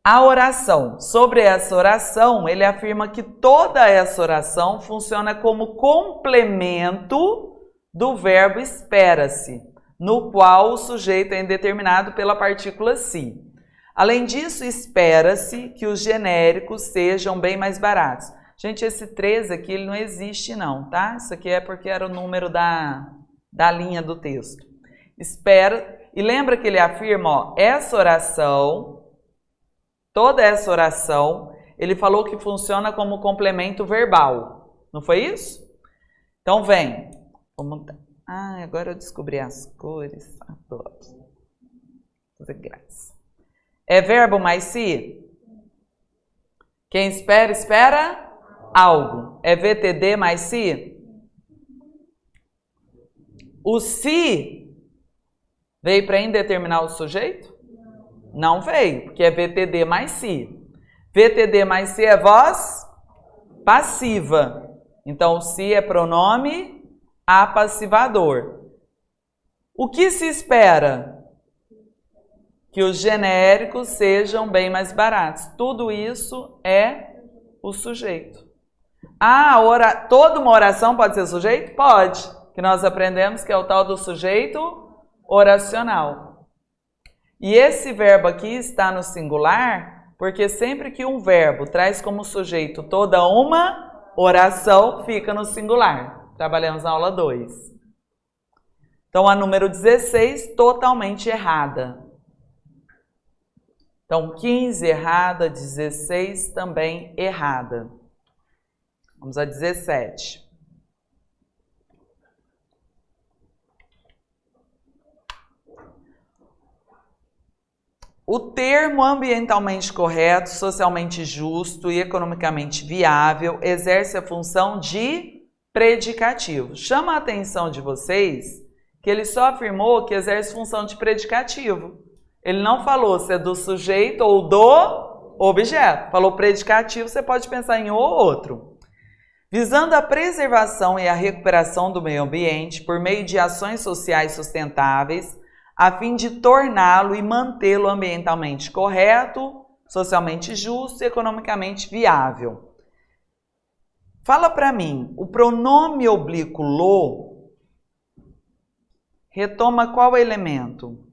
A oração. Sobre essa oração, ele afirma que toda essa oração funciona como complemento do verbo espera-se, no qual o sujeito é indeterminado pela partícula se. Além disso, espera-se que os genéricos sejam bem mais baratos. Gente, esse 13 aqui, ele não existe não, tá? Isso aqui é porque era o número da linha do texto. Espera, e lembra que ele afirma, ó, essa oração, toda essa oração, ele falou que funciona como complemento verbal. Não foi isso? Então vem. Vamos... Ah, agora eu descobri as cores. Adoro. Fazer graça. É verbo mais se? Quem espera, espera algo. É VTD mais se? O se veio para indeterminar o sujeito? Não veio, porque é VTD mais se. VTD mais se é voz passiva. Então, o se é pronome apassivador. O que se espera? Que os genéricos sejam bem mais baratos. Tudo isso é o sujeito. Ah, toda uma oração pode ser sujeito? Pode. Que nós aprendemos que é o tal do sujeito oracional. E esse verbo aqui está no singular, porque sempre que um verbo traz como sujeito toda uma oração, fica no singular. Trabalhamos na aula 2. Então, a número 16, totalmente errada. Então, 15 errada, 16 também errada. Vamos a 17. O termo ambientalmente correto, socialmente justo e economicamente viável exerce a função de predicativo. Chama a atenção de vocês que ele só afirmou que exerce função de predicativo. Ele não falou se é do sujeito ou do objeto. Falou predicativo, você pode pensar em um ou outro. Visando a preservação e a recuperação do meio ambiente por meio de ações sociais sustentáveis, a fim de torná-lo e mantê-lo ambientalmente correto, socialmente justo e economicamente viável. Fala para mim, o pronome oblíquo lo retoma qual elemento?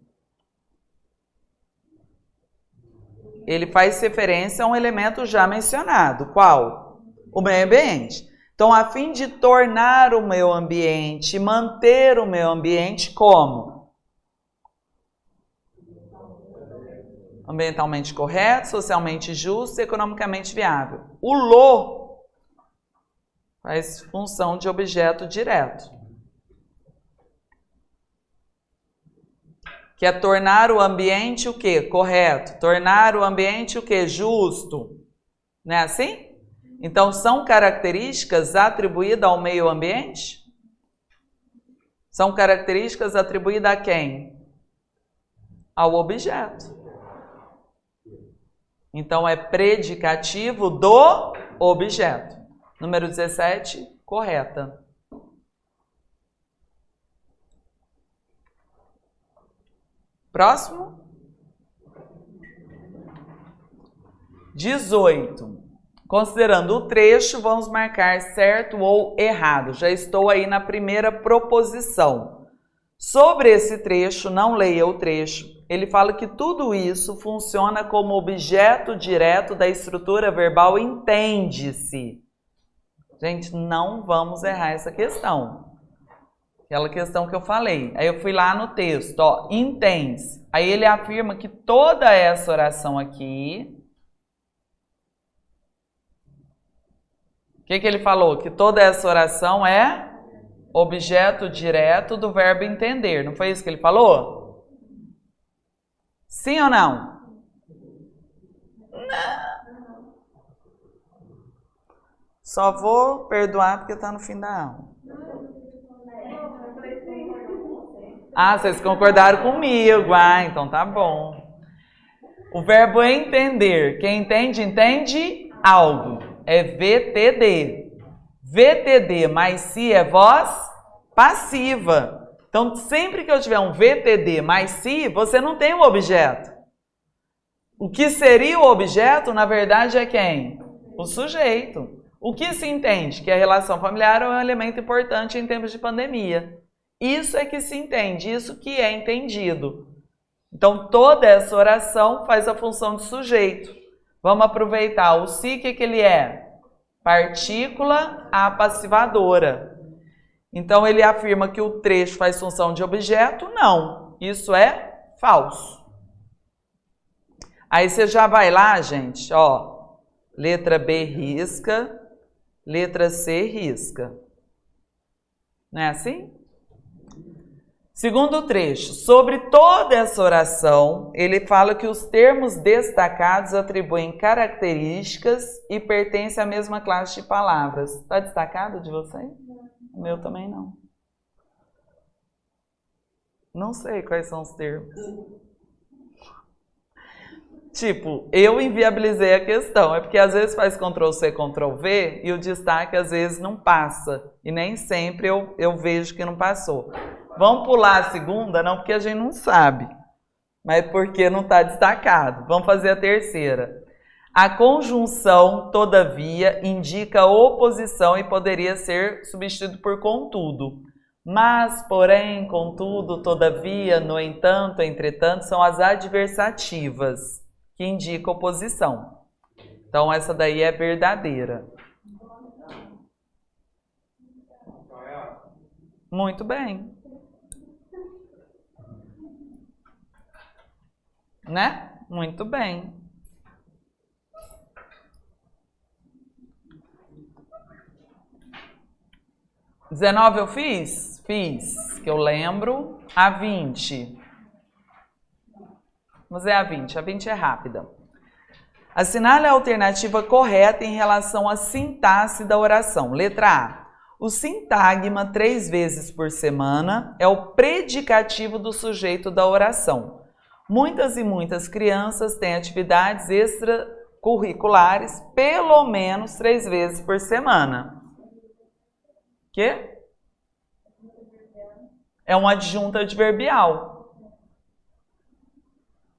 Ele faz referência a um elemento já mencionado. Qual? O meio ambiente. Então, a fim de tornar o meio ambiente, manter o meio ambiente como? Ambientalmente correto, socialmente justo e economicamente viável. O lo faz função de objeto direto. Que é tornar o ambiente o quê? Correto. Tornar o ambiente o quê? Justo. Não é assim? Então, são características atribuídas ao meio ambiente? São características atribuídas a quem? Ao objeto. Então, é predicativo do objeto. Número 17, correta. Próximo. 18. Considerando o trecho, vamos marcar certo ou errado. Já estou aí na primeira proposição. Sobre esse trecho, não leia o trecho. Ele fala que tudo isso funciona como objeto direto da estrutura verbal entende-se. Gente, não vamos errar essa questão. Aquela questão que eu falei. Aí eu fui lá no texto, ó, entende-se. Aí ele afirma que toda essa oração aqui... O que ele falou? Que toda essa oração é objeto direto do verbo entender. Não foi isso que ele falou? Sim ou não? Não. Só vou perdoar porque está no fim da aula. Ah, vocês concordaram comigo. Ah, então tá bom. O verbo entender. Quem entende, entende algo. É VTD. VTD mais se é voz passiva. Então, sempre que eu tiver um VTD mais se, você não tem um objeto. O que seria o objeto, na verdade, é quem? O sujeito. O que se entende? Que a relação familiar é um elemento importante em tempos de pandemia. Isso é que se entende, isso que é entendido. Então, toda essa oração faz a função de sujeito. Vamos aproveitar. O se, o que ele é? Partícula apassivadora. Então, ele afirma que o trecho faz função de objeto? Não. Isso é falso. Aí você já vai lá, gente, ó. Letra B risca, letra C risca. Não é assim? Segundo trecho, sobre toda essa oração, ele fala que os termos destacados atribuem características e pertencem à mesma classe de palavras. Está destacado de vocês? O meu também não. Não sei quais são os termos. Tipo, eu inviabilizei a questão. É porque às vezes faz Ctrl+C, Ctrl+V e o destaque às vezes não passa. E nem sempre eu vejo que não passou. Vamos pular a segunda? Não, porque a gente não sabe. Mas porque não está destacado. Vamos fazer a terceira. A conjunção, todavia, indica oposição e poderia ser substituído por contudo. Mas, porém, contudo, todavia, no entanto, entretanto, são as adversativas que indicam oposição. Então, essa daí é verdadeira. Muito bem. Né? Muito bem. XIX eu fiz? Fiz, que eu lembro. A 20. Vamos ver a 20. A 20 é rápida. Assinale a alternativa correta em relação à sintaxe da oração. Letra A. O sintagma 3 vezes por semana é o predicativo do sujeito da oração. Muitas e muitas crianças têm atividades extracurriculares pelo menos 3 vezes por semana. Quê? É um adjunto adverbial.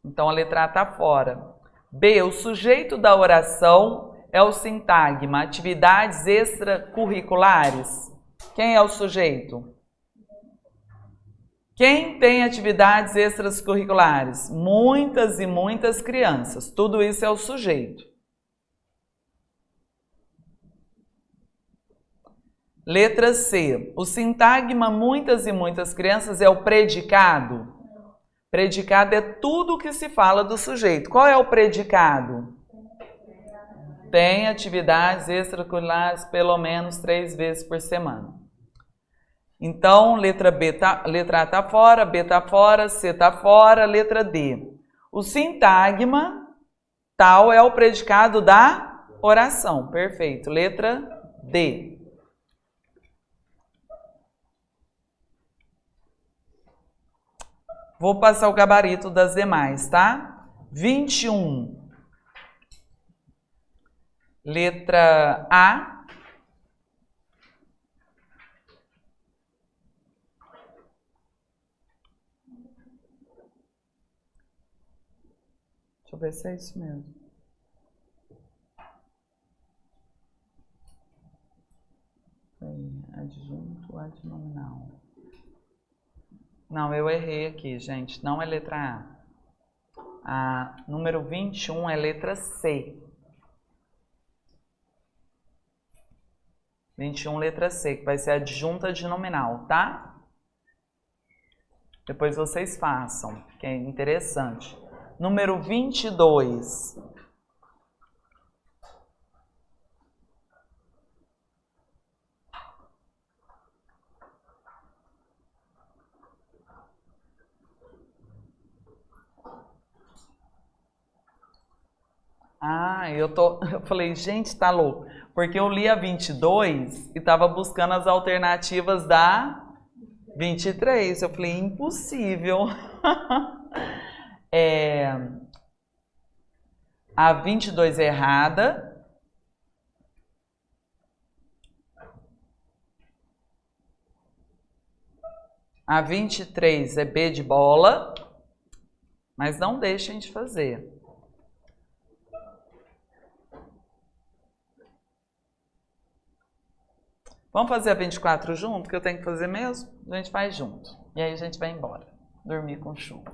Então a letra A está fora. B. O sujeito da oração é o sintagma, atividades extracurriculares. Quem é o sujeito? Quem tem atividades extracurriculares? Muitas e muitas crianças. Tudo isso é o sujeito. Letra C. O sintagma muitas e muitas crianças é o predicado. Predicado é tudo que se fala do sujeito. Qual é o predicado? Tem atividades extracurriculares pelo menos 3 vezes por semana. Então, letra A está fora, B está fora, C está fora, letra D. O sintagma tal é o predicado da oração. Perfeito. Letra D. Vou passar o gabarito das demais, tá? 21. Letra A. Deixa eu ver se é isso mesmo. Adjunto adnominal. Não, eu errei aqui, gente. Não é letra A. A número 21 é letra C. 21, letra C, que vai ser adjunta adnominal, tá? Depois vocês façam, que é interessante. Número 22. Eu falei, gente, tá louco. Porque eu li a 22 e tava buscando as alternativas da 23. Eu falei, impossível. A 22 é errada. A 23 é B de bola. Mas não deixem de fazer. Vamos fazer a 24 junto, que eu tenho que fazer mesmo? A gente faz junto. E aí a gente vai embora. Dormir com chuva.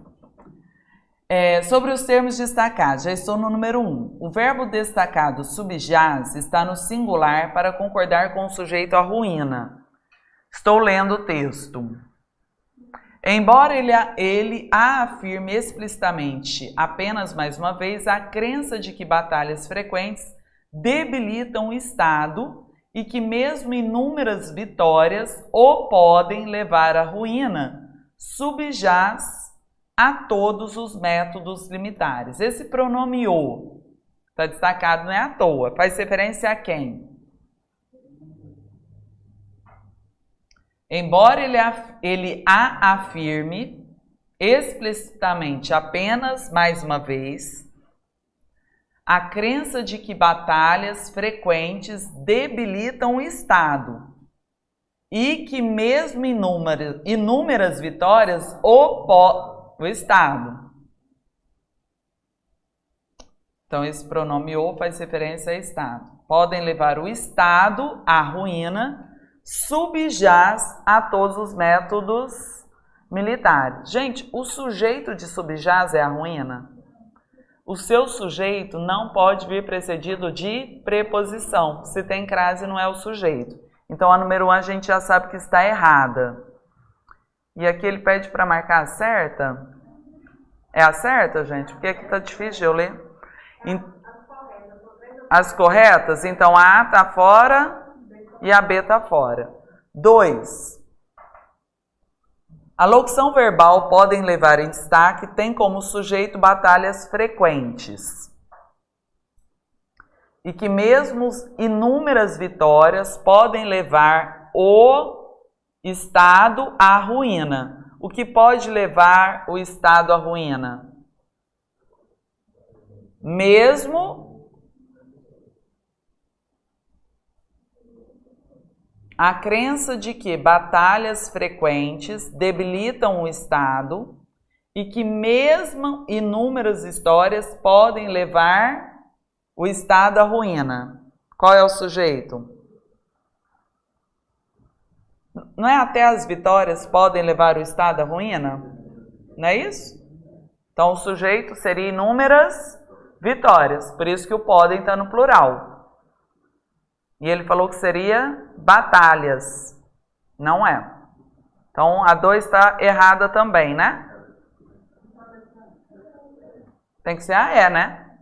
Sobre os termos destacados, já estou no número 1. O verbo destacado subjaz está no singular para concordar com o sujeito à ruína. Estou lendo o texto. Embora ele a afirme explicitamente apenas mais uma vez, a crença de que batalhas frequentes debilitam o Estado e que mesmo inúmeras vitórias o podem levar à ruína, subjaz a todos os métodos limitares. Esse pronome o está destacado, não é à toa. Faz referência a quem? Embora ele a afirme explicitamente apenas mais uma vez, a crença de que batalhas frequentes debilitam o Estado e que mesmo inúmeras vitórias o Estado. Então, esse pronome o faz referência a Estado. Podem levar o Estado à ruína, subjaz a todos os métodos militares. Gente, o sujeito de subjaz é a ruína. O seu sujeito não pode vir precedido de preposição. Se tem crase, não é o sujeito. Então, a número 1 a gente já sabe que está errada. E aqui ele pede para marcar a certa. É a certa, gente? Porque aqui está difícil de eu ler. As corretas? Então, a A está fora e a B está fora. 2. A locução verbal podem levar em destaque tem como sujeito batalhas frequentes. E que mesmo inúmeras vitórias podem levar o Estado à ruína. O que pode levar o Estado à ruína? Mesmo a crença de que batalhas frequentes debilitam o Estado e que mesmo inúmeras histórias podem levar o Estado à ruína. Qual é o sujeito? Não é até as vitórias podem levar o Estado à ruína? Não é isso? Então, o sujeito seria inúmeras vitórias. Por isso que o podem está no plural. E ele falou que seria batalhas. Não é. Então, a 2 está errada também, né? Tem que ser a E, né?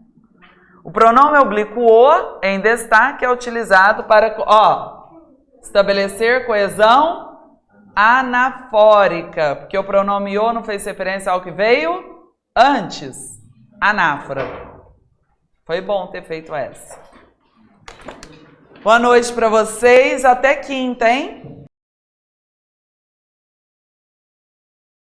O pronome oblíquo o, em destaque, é utilizado para estabelecer coesão anafórica, porque o pronome o não fez referência ao que veio antes, anáfora. Foi bom ter feito essa. Boa noite para vocês, até quinta, hein?